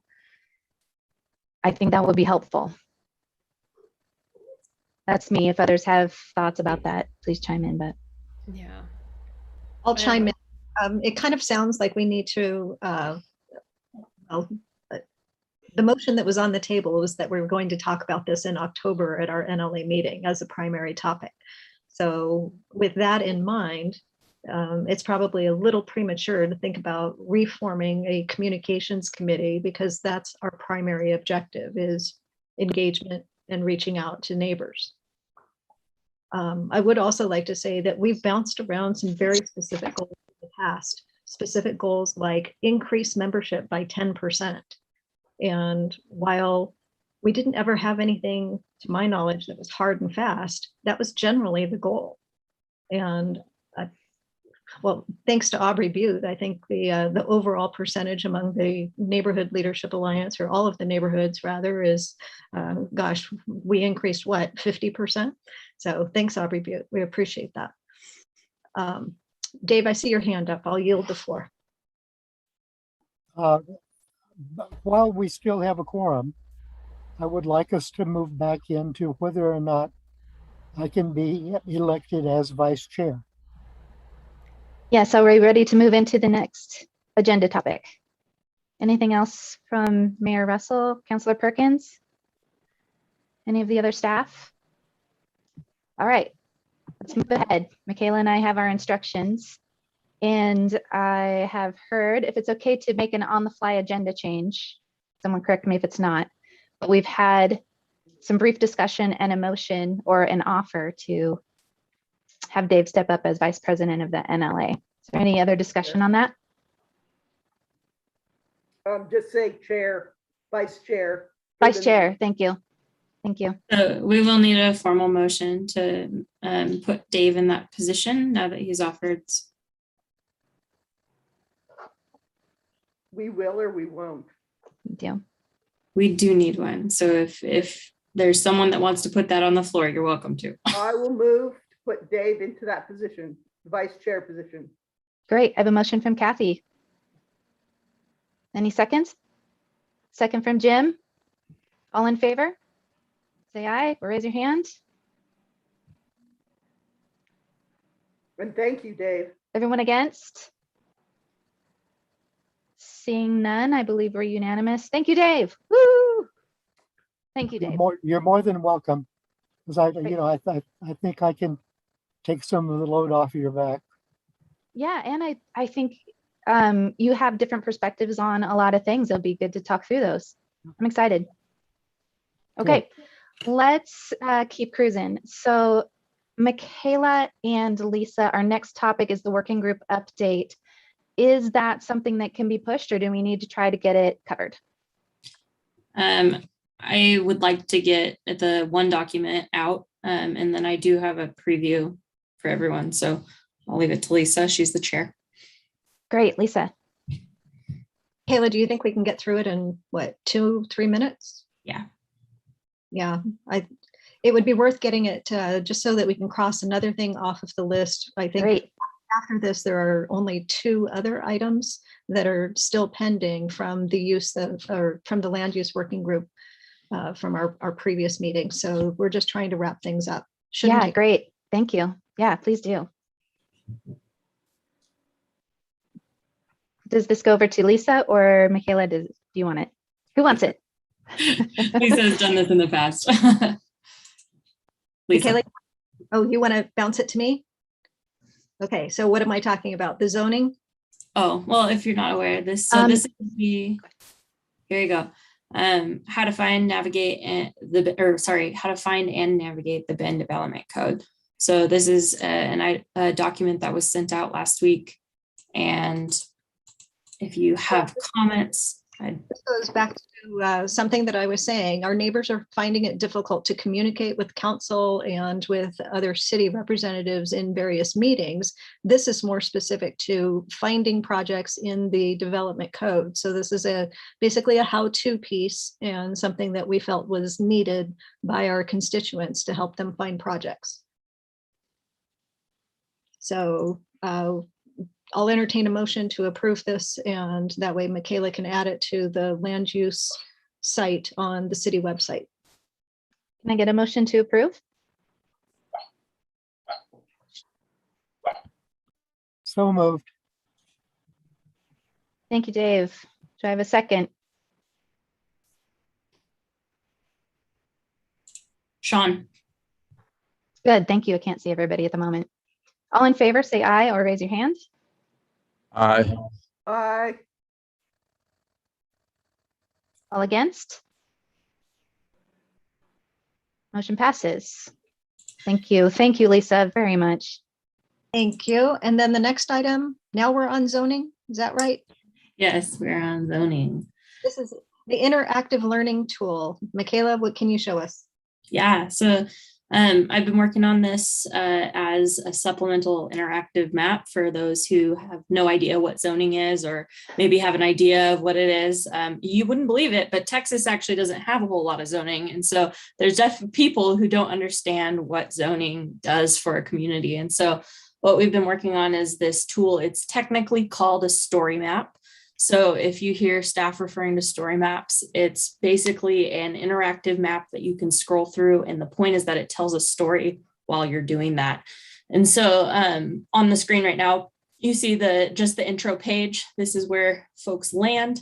I think that would be helpful. That's me. If others have thoughts about that, please chime in. But
yeah,
I'll chime in. It kind of sounds like we need to, well, the motion that was on the table was that we were going to talk about this in October at our NLA meeting as a primary topic. So with that in mind, it's probably a little premature to think about reforming a communications committee, because that's our primary objective, is engagement and reaching out to neighbors. I would also like to say that we've bounced around some very specific goals in the past, specific goals like increase membership by 10%. And while we didn't ever have anything, to my knowledge, that was hard and fast, that was generally the goal. And well, thanks to Aubrey Butte, I think the overall percentage among the Neighborhood Leadership Alliance, or all of the neighborhoods rather, is, gosh, we increased what, 50%? So thanks, Aubrey Butte. We appreciate that. Dave, I see your hand up. I'll yield the floor.
While we still have a quorum, I would like us to move back into whether or not I can be elected as vice chair.
yes, are we ready to move into the next agenda topic? Anything else from Mayor Russell, Councilor Perkins? Any of the other staff? All right, let's move ahead. Michaela and I have our instructions, and I have heard, if it's okay to make an on-the-fly agenda change, someone correct me if it's not, but we've had some brief discussion and a motion or an offer to have Dave step up as vice president of the NLA. Is there any other discussion on that?
Just say chair, vice chair.
Vice chair, thank you. Thank you.
So we will need a formal motion to put Dave in that position now that he's offered.
We will or we won't.
We do need one. So if there's someone that wants to put that on the floor, you're welcome to.
I will move to put Dave into that position, vice chair position.
Great. I have a motion from Kathy. Any seconds? Second from Jim. All in favor? Say aye or raise your hand.
And thank you, Dave.
Everyone against? Seeing none, I believe we're unanimous. Thank you, Dave. Woo! Thank you, Dave.
You're more than welcome. Because I think I can take some of the load off of your back.
Yeah, and I think you have different perspectives on a lot of things. It'll be good to talk through those. I'm excited. Okay, let's keep cruising. So Michaela and Lisa, our next topic is the working group update. Is that something that can be pushed, or do we need to try to get it covered?
I would like to get the one document out, and then I do have a preview for everyone. So I'll leave it to Lisa. She's the chair.
Great, Lisa.
Kayla, do you think we can get through it in what, 2-3 minutes?
Yeah.
Yeah, it would be worth getting it just so that we can cross another thing off of the list. I think
Great.
After this, there are only 2 other items that are still pending from the from the land use working group from our previous meeting. So we're just trying to wrap things up.
Yeah, great. Thank you. Yeah, please do. Does this go over to Lisa or Michaela? Do you want it? Who wants it?
Lisa has done this in the past. Lisa.
Michaela, oh, you want to bounce it to me? Okay, so what am I talking about? The zoning?
Oh, well, if you're not aware of this, so this is the, here you go. How to find, navigate, and how to find and navigate the Bend Development Code. So this is a document that was sent out last week. And if you have comments,
this goes back to something that I was saying. Our neighbors are finding it difficult to communicate with council and with other city representatives in various meetings. This is more specific to finding projects in the development code. So this is basically a how-to piece and something that we felt was needed by our constituents to help them find projects. So I'll entertain a motion to approve this, and that way Michaela can add it to the land use site on the city website.
Can I get a motion to approve?
So moved.
Thank you, Dave. Do I have a second?
Sean.
Good, thank you. I can't see everybody at the moment. All in favor, say aye or raise your hand.
Aye.
Aye.
All against? Motion passes. Thank you. Thank you, Lisa, very much.
Thank you. And then the next item, now we're on zoning. Is that right?
Yes, we're on zoning.
This is the interactive learning tool. Michaela, what can you show us?
Yeah, so I've been working on this as a supplemental interactive map for those who have no idea what zoning is, or maybe have an idea of what it is. You wouldn't believe it, but Texas actually doesn't have a whole lot of zoning. And so there's definitely people who don't understand what zoning does for a community. And so what we've been working on is this tool. It's technically called a story map. So if you hear staff referring to story maps, it's basically an interactive map that you can scroll through. And the point is that it tells a story while you're doing that. And so on the screen right now, you see just the intro page. This is where folks land.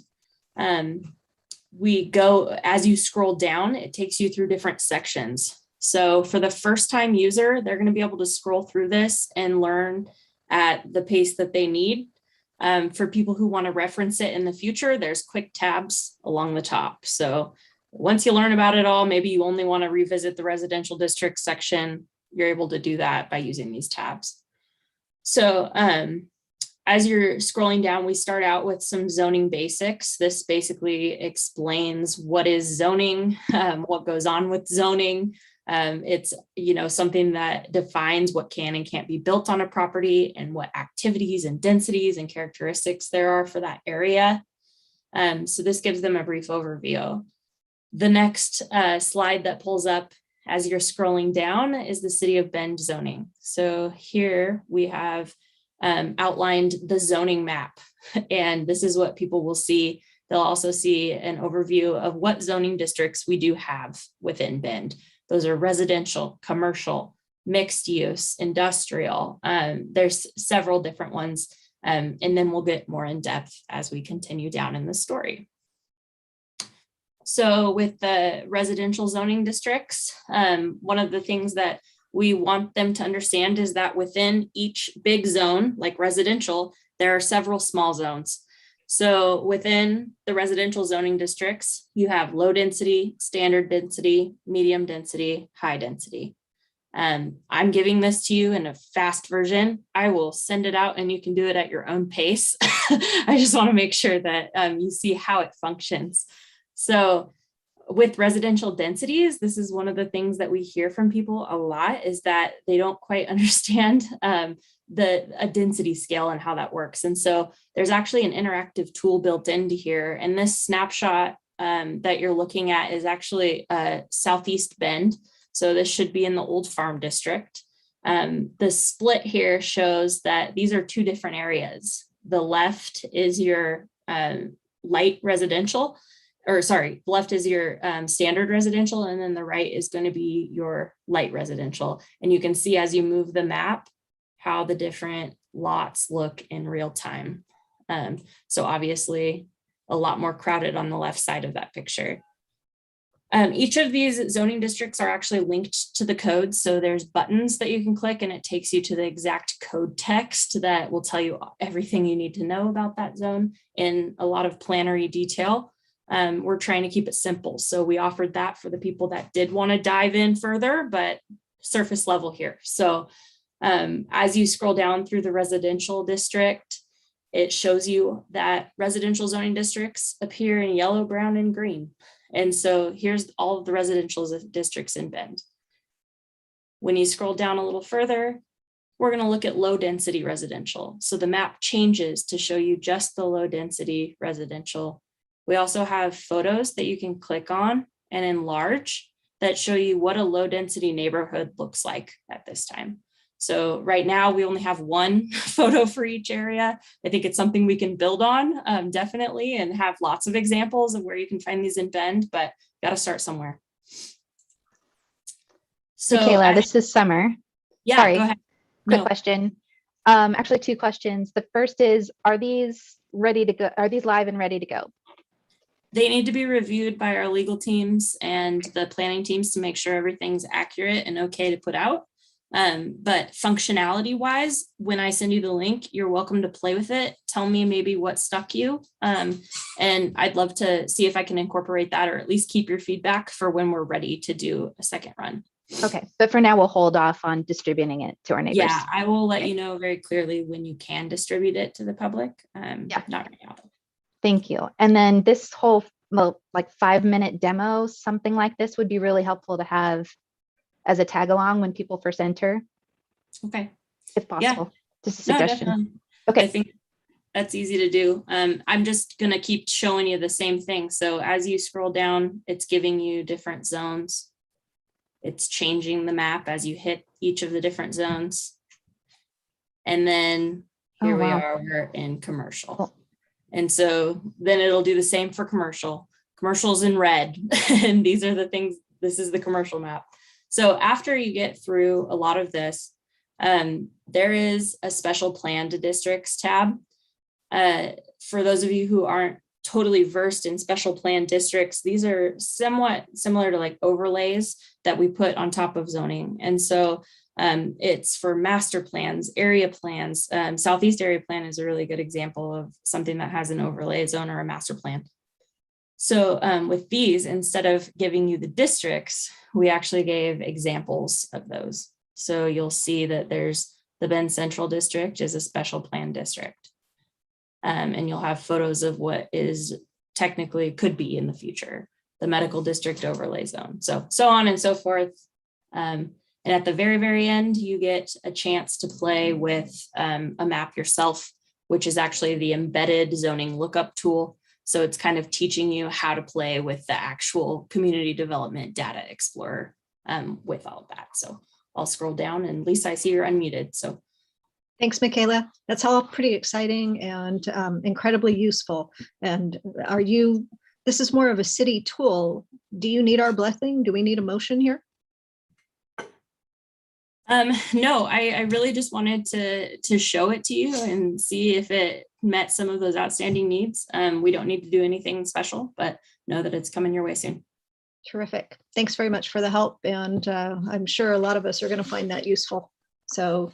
We go, as you scroll down, it takes you through different sections. So for the first time user, they're going to be able to scroll through this and learn at the pace that they need. For people who want to reference it in the future, there's quick tabs along the top. So once you learn about it all, maybe you only want to revisit the residential district section, you're able to do that by using these tabs. So as you're scrolling down, we start out with some zoning basics. This basically explains what is zoning, what goes on with zoning. It's, something that defines what can and can't be built on a property and what activities and densities and characteristics there are for that area. So this gives them a brief overview. The next slide that pulls up as you're scrolling down is the City of Bend zoning. So here we have outlined the zoning map, and this is what people will see. They'll also see an overview of what zoning districts we do have within Bend. Those are residential, commercial, mixed use, industrial. There's several different ones, and then we'll get more in depth as we continue down in the story. So with the residential zoning districts, one of the things that we want them to understand is that within each big zone, like residential, there are several small zones. So within the residential zoning districts, you have low density, standard density, medium density, high density. I'm giving this to you in a fast version. I will send it out and you can do it at your own pace. I just want to make sure that you see how it functions. So with residential densities, this is one of the things that we hear from people a lot, is that they don't quite understand a density scale and how that works. And so there's actually an interactive tool built into here. And this snapshot that you're looking at is actually Southeast Bend. So this should be in the Old Farm District. The split here shows that these are two different areas. The left is your light residential, or sorry, left is your standard residential, and then the right is going to be your light residential. And you can see as you move the map how the different lots look in real time. So obviously a lot more crowded on the left side of that picture. Each of these zoning districts are actually linked to the code. So there's buttons that you can click and it takes you to the exact code text that will tell you everything you need to know about that zone in a lot of plannery detail. We're trying to keep it simple. So we offered that for the people that did want to dive in further, but surface level here. So as you scroll down through the residential district, it shows you that residential zoning districts appear in yellow, brown, and green. And so here's all of the residential districts in Bend. When you scroll down a little further, we're going to look at low density residential. So the map changes to show you just the low density residential. We also have photos that you can click on and enlarge that show you what a low density neighborhood looks like at this time. So right now we only have one photo for each area. I think it's something we can build on definitely, and have lots of examples of where you can find these in Bend, but got to start somewhere. So
Michaela, this is Summer.
Yeah,
sorry.
Go ahead.
Quick question. Actually, two questions. The first is, are these ready to go? Are these live and ready to go?
They need to be reviewed by our legal teams and the planning teams to make sure everything's accurate and okay to put out. But functionality wise, when I send you the link, you're welcome to play with it. Tell me maybe what stuck you. And I'd love to see if I can incorporate that, or at least keep your feedback for when we're ready to do a second run.
Okay, but for now we'll hold off on distributing it to our neighbors.
Yeah, I will let you know very clearly when you can distribute it to the public. Not right now.
Thank you. And then this whole like 5-minute demo, something like this would be really helpful to have as a tag along when people first enter.
Okay.
If possible.
Yeah.
Just a suggestion.
No, okay. I think that's easy to do. I'm just going to keep showing you the same thing. So as you scroll down, it's giving you different zones. It's changing the map as you hit each of the different zones. And then here we are, we're in commercial.
Cool.
And so then it'll do the same for commercial. Commercial's in red. And these are the things, this is the commercial map. So after you get through a lot of this, there is a special plan to districts tab. For those of you who aren't totally versed in special plan districts, these are somewhat similar to like overlays that we put on top of zoning. And so it's for master plans, area plans. Southeast Area Plan is a really good example of something that has an overlay zone or a master plan. So with these, instead of giving you the districts, we actually gave examples of those. So you'll see that there's the Bend Central District is a special plan district. And you'll have photos of what is technically could be in the future, the medical district overlay zone. So on and so forth. And at the very, very end, you get a chance to play with a map yourself, which is actually the embedded zoning lookup tool. So it's kind of teaching you how to play with the actual community development data explorer with all of that. So I'll scroll down, and Lisa, I see you're unmuted. So
Thanks, Michaela. That's all pretty exciting and incredibly useful. And this is more of a city tool. Do you need our blessing? Do we need a motion here?
No, I really just wanted to show it to you and see if it met some of those outstanding needs. We don't need to do anything special, but know that it's coming your way soon.
Terrific. Thanks very much for the help. And I'm sure a lot of us are going to find that useful. So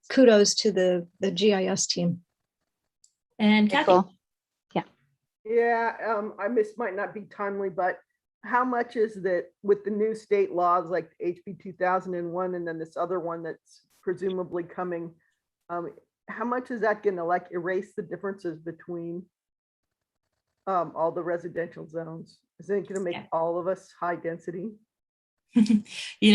kudos to the GIS team.
And Kathy.
Cool.
Yeah, this might not be timely, but how much is that with the new state laws like HB 2001 and then this other one that's presumably coming? How much is that going to like erase the differences between all the residential zones? Is it going to make all of us high density?
We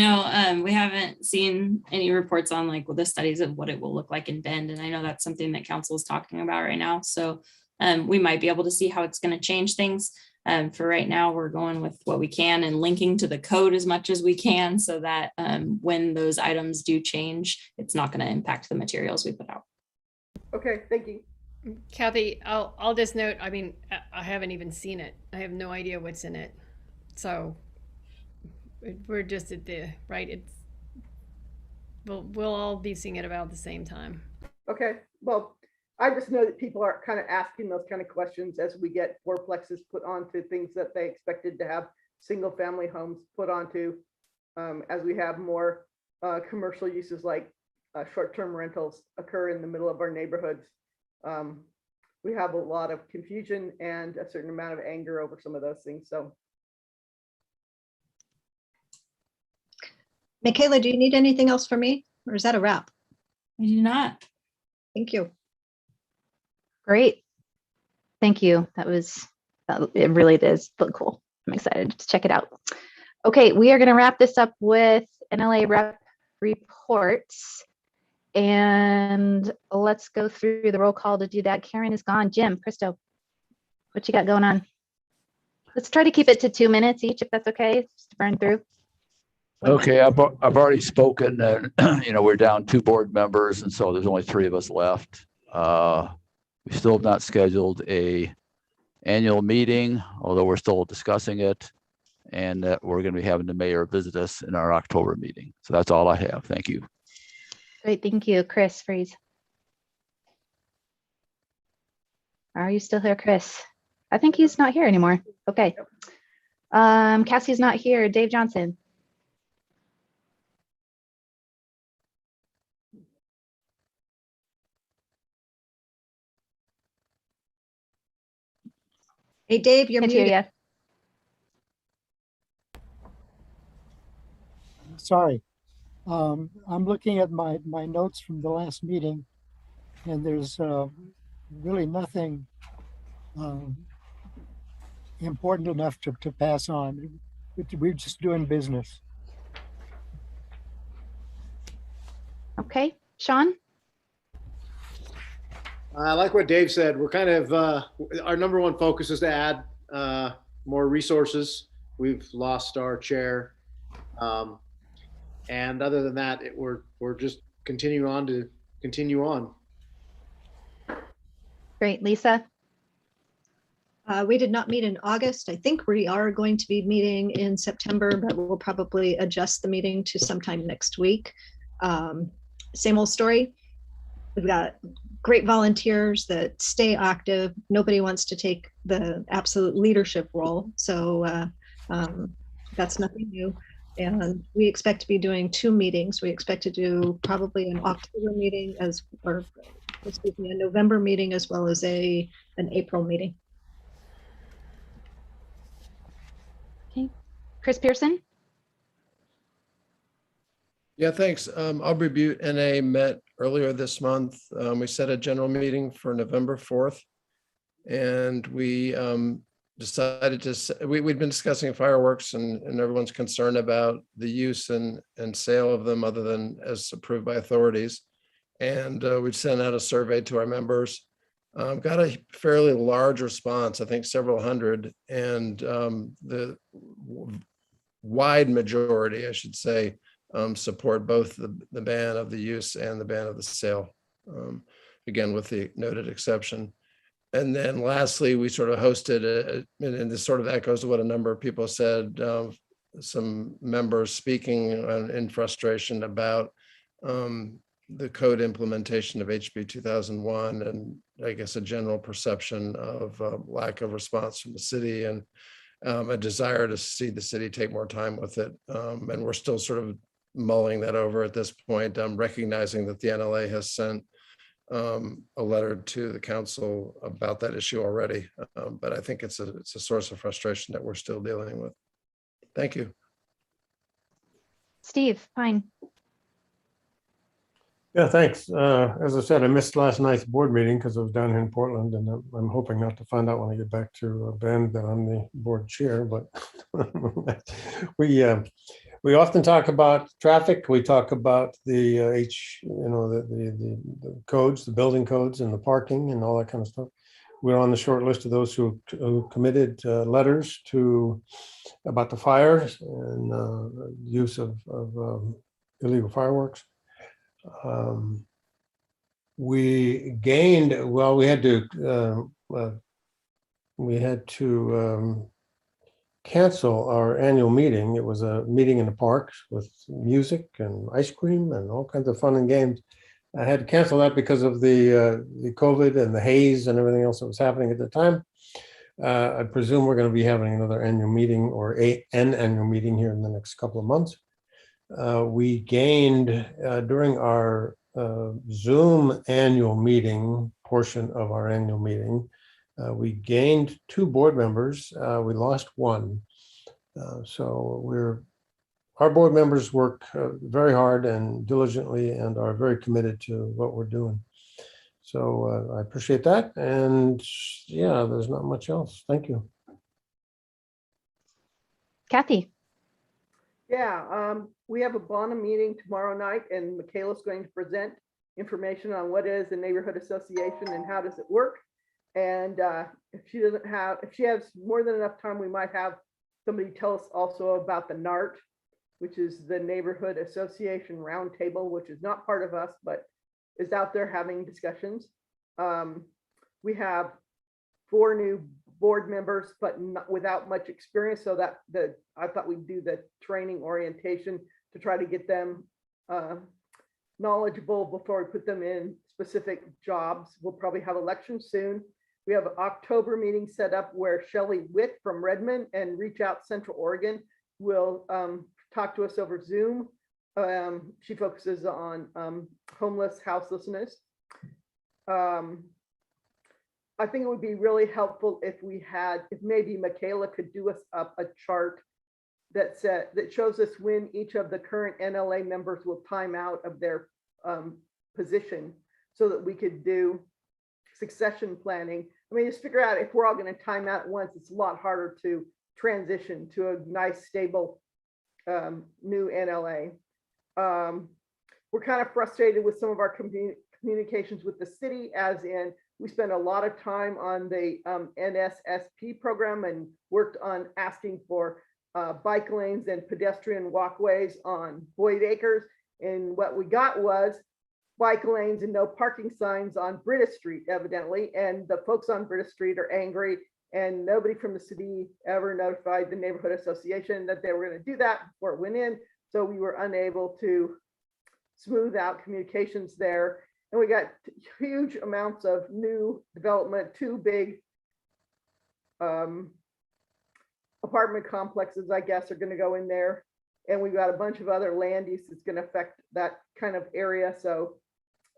haven't seen any reports on like the studies of what it will look like in Bend. And I know that's something that council is talking about right now. So we might be able to see how it's going to change things. For right now, we're going with what we can and linking to the code as much as we can so that when those items do change, it's not going to impact the materials we put out.
Okay, thank you.
Kathy, I'll just note, I mean, I haven't even seen it. I have no idea what's in it. So we're just at the, right, we'll all be seeing it about the same time.
Okay, well, I just know that people are kind of asking those kind of questions as we get fourplexes put onto things that they expected to have single family homes put onto, as we have more commercial uses like short-term rentals occur in the middle of our neighborhoods. We have a lot of confusion and a certain amount of anger over some of those things. So,
Michaela, do you need anything else from me, or is that a wrap?
I do not.
Thank you.
Great. Thank you. It really does look cool. I'm excited to check it out. Okay, we are going to wrap this up with NLA rep reports. And let's go through the roll call to do that. Karen is gone. Jim, Christo, what you got going on? Let's try to keep it to 2 minutes each, if that's okay, just to burn through.
Okay, I've already spoken. We're down 2 board members, and so there's only 3 of us left. We still have not scheduled a annual meeting, although we're still discussing it, and we're going to be having the mayor visit us in our October meeting. So that's all I have. Thank you.
Great, thank you. Chris Freeze. Are you still here, Chris? I think he's not here anymore. Okay. Cassie's not here. Dave Johnson.
Hey, Dave, you're
Can't hear
muted.
you.
Sorry. I'm looking at my notes from the last meeting, and there's really nothing important enough to pass on. We're just doing business.
Okay, Sean?
I like what Dave said. We're kind of, our number one focus is to add more resources. We've lost our chair. And other than that, we're just continue on.
Great, Lisa?
We did not meet in August. I think we are going to be meeting in September, but we'll probably adjust the meeting to sometime next week. Same old story. We've got great volunteers that stay active. Nobody wants to take the absolute leadership role. So that's nothing new. And we expect to be doing 2 meetings. We expect to do probably an October meeting a November meeting, as well as an April meeting.
Okay, Chris Pearson?
Yeah, thanks. Aubrey Butte NA met earlier this month. We set a general meeting for November 4th, and we decided to, we'd been discussing fireworks and everyone's concerned about the use and sale of them other than as approved by authorities. And we sent out a survey to our members, got a fairly large response, I think several hundred. And the wide majority, I should say, support both the ban of the use and the ban of the sale. Again, with the noted exception. And then lastly, we sort of hosted, and this sort of echoes what a number of people said, some members speaking in frustration about the code implementation of HB 2001, and I guess a general perception of lack of response from the city, and a desire to see the city take more time with it. And we're still sort of mulling that over at this point, recognizing that the NLA has sent a letter to the council about that issue already. But I think it's a source of frustration that we're still dealing with. Thank you.
Steve, fine.
Yeah, thanks. As I said, I missed last night's board meeting because I was down here in Portland, and I'm hoping not to find out when I get back to Bend that I'm the board chair. But we often talk about traffic. We talk about the the codes, the building codes, and the parking, and all that kind of stuff. We're on the short list of those who committed letters about the fires and use of illegal fireworks. We gained, well, we had to cancel our annual meeting. It was a meeting in the parks with music and ice cream and all kinds of fun and games. I had to cancel that because of the COVID and the haze and everything else that was happening at the time. I presume we're going to be having another annual meeting or an annual meeting here in the next couple of months. We gained during our Zoom annual meeting portion of our annual meeting, we gained 2 board members. We lost 1. So our board members work very hard and diligently and are very committed to what we're doing. So I appreciate that. And yeah, there's not much else. Thank you.
Kathy.
Yeah, we have a BONA meeting tomorrow night, and Michaela's going to present information on what is a neighborhood association and how does it work. And if she has more than enough time, we might have somebody tell us also about the NART, which is the Neighborhood Association Roundtable, which is not part of us, but is out there having discussions. We have 4 new board members, but not without much experience. So that I thought we'd do the training orientation to try to get them knowledgeable before we put them in specific jobs. We'll probably have elections soon. We have an October meeting set up where Shelley Witt from Redmond and Reach Out Central Oregon will talk to us over Zoom. She focuses on homeless, houselessness. I think it would be really helpful if maybe Michaela could do us up a chart that shows us when each of the current NLA members will time out of their position, so that we could do succession planning. I mean, just figure out if we're all going to time out at once, it's a lot harder to transition to a nice, stable new NLA. We're kind of frustrated with some of our communications with the city, as in we spent a lot of time on the NSSP program and worked on asking for bike lanes and pedestrian walkways on Boyd Acres. And what we got was bike lanes and no parking signs on British Street, evidently. And the folks on British Street are angry, and nobody from the city ever notified the neighborhood association that they were going to do that before it went in. So we were unable to smooth out communications there. And we got huge amounts of new development, 2 big apartment complexes, I guess, are going to go in there. And we've got a bunch of other land use that's going to affect that kind of area. So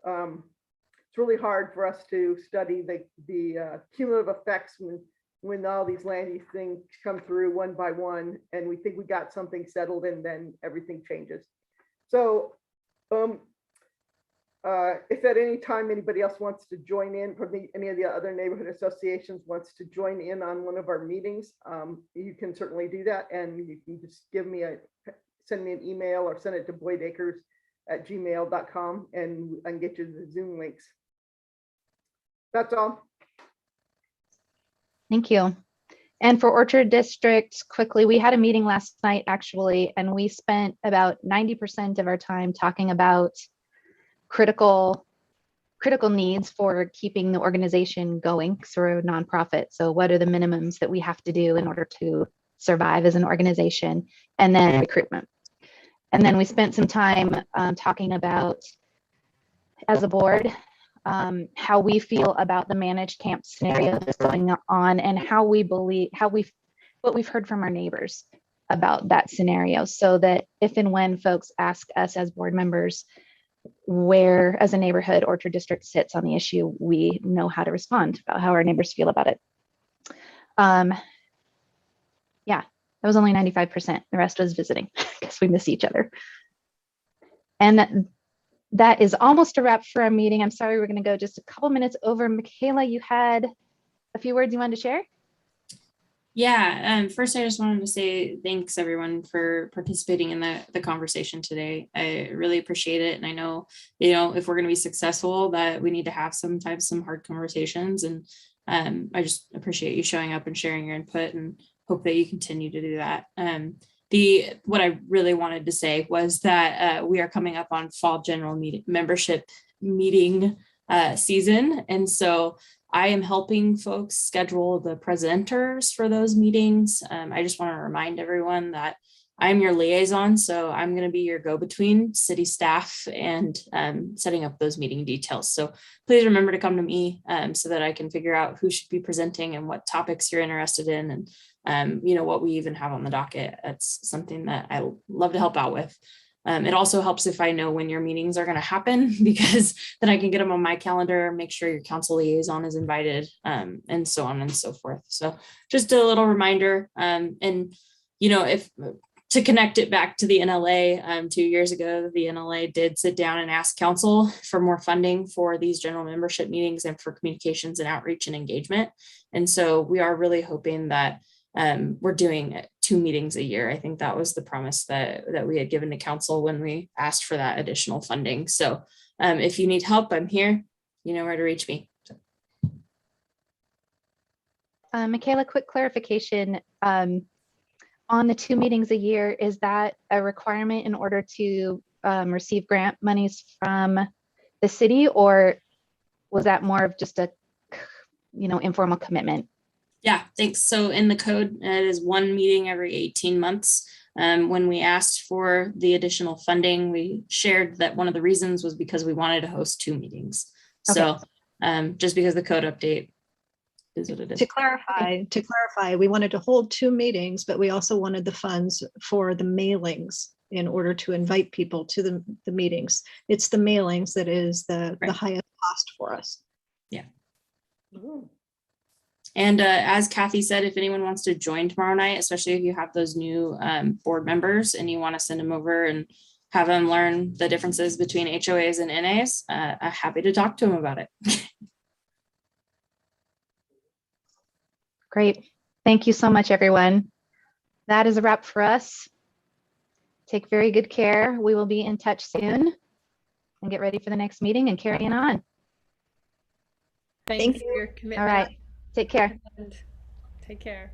it's really hard for us to study the cumulative effects when all these land use things come through one by one, and we think we got something settled and then everything changes. So if at any time anybody else wants to join in, from any of the other neighborhood associations wants to join in on one of our meetings, you can certainly do that. And you can just send me an email or send it to boydacres@gmail.com, and I can get you the Zoom links. That's all.
Thank you. And for Orchard District, quickly, we had a meeting last night actually, and we spent about 90% of our time talking about critical needs for keeping the organization going through a nonprofit. So what are the minimums that we have to do in order to survive as an organization, and then recruitment. And then we spent some time talking about, as a board, how we feel about the managed camp scenario that's going on, and what we've heard from our neighbors about that scenario, so that if and when folks ask us as board members where, as a neighborhood, Orchard District sits on the issue, we know how to respond about how our neighbors feel about it. Yeah, that was only 95%. The rest was visiting because we miss each other. And that is almost a wrap for our meeting. I'm sorry, we're going to go just a couple minutes over. Michaela, you had a few words you wanted to share?
Yeah, first I just wanted to say thanks everyone for participating in the conversation today. I really appreciate it. And I know, if we're going to be successful, that we need to have sometimes some hard conversations. And I just appreciate you showing up and sharing your input, and hope that you continue to do that. What I really wanted to say was that we are coming up on fall general membership meeting season. And so I am helping folks schedule the presenters for those meetings. I just want to remind everyone that I'm your liaison, so I'm going to be your go-between city staff and setting up those meeting details. So please remember to come to me so that I can figure out who should be presenting and what topics you're interested in, and what we even have on the docket. That's something that I love to help out with. It also helps if I know when your meetings are going to happen, because then I can get them on my calendar, make sure your council liaison is invited, and so on and so forth. So just a little reminder, and if to connect it back to the NLA, 2 years ago, the NLA did sit down and ask council for more funding for these general membership meetings and for communications and outreach and engagement. And so we are really hoping that we're doing 2 meetings a year. I think that was the promise that we had given to council when we asked for that additional funding. So if you need help, I'm here. You know where to reach me. So.
Michaela, quick clarification. On the 2 meetings a year, is that a requirement in order to receive grant monies from the city, or was that more of just a informal commitment?
Yeah, thanks. So in the code, it is 1 meeting every 18 months. When we asked for the additional funding, we shared that one of the reasons was because we wanted to host 2 meetings. Okay. So just because the code update is what it is.
To clarify, we wanted to hold 2 meetings, but we also wanted the funds for the mailings in order to invite people to the meetings. It's the mailings that is the highest cost for us.
Yeah. And as Kathy said, if anyone wants to join tomorrow night, especially if you have those new board members and you want to send them over and have them learn the differences between HOAs and NAs, I'm happy to talk to them about it.
Great. Thank you so much, everyone. That is a wrap for us. Take very good care. We will be in touch soon, and get ready for the next meeting and carrying on.
Thanks for your commitment.
All right. Take care.
Take care.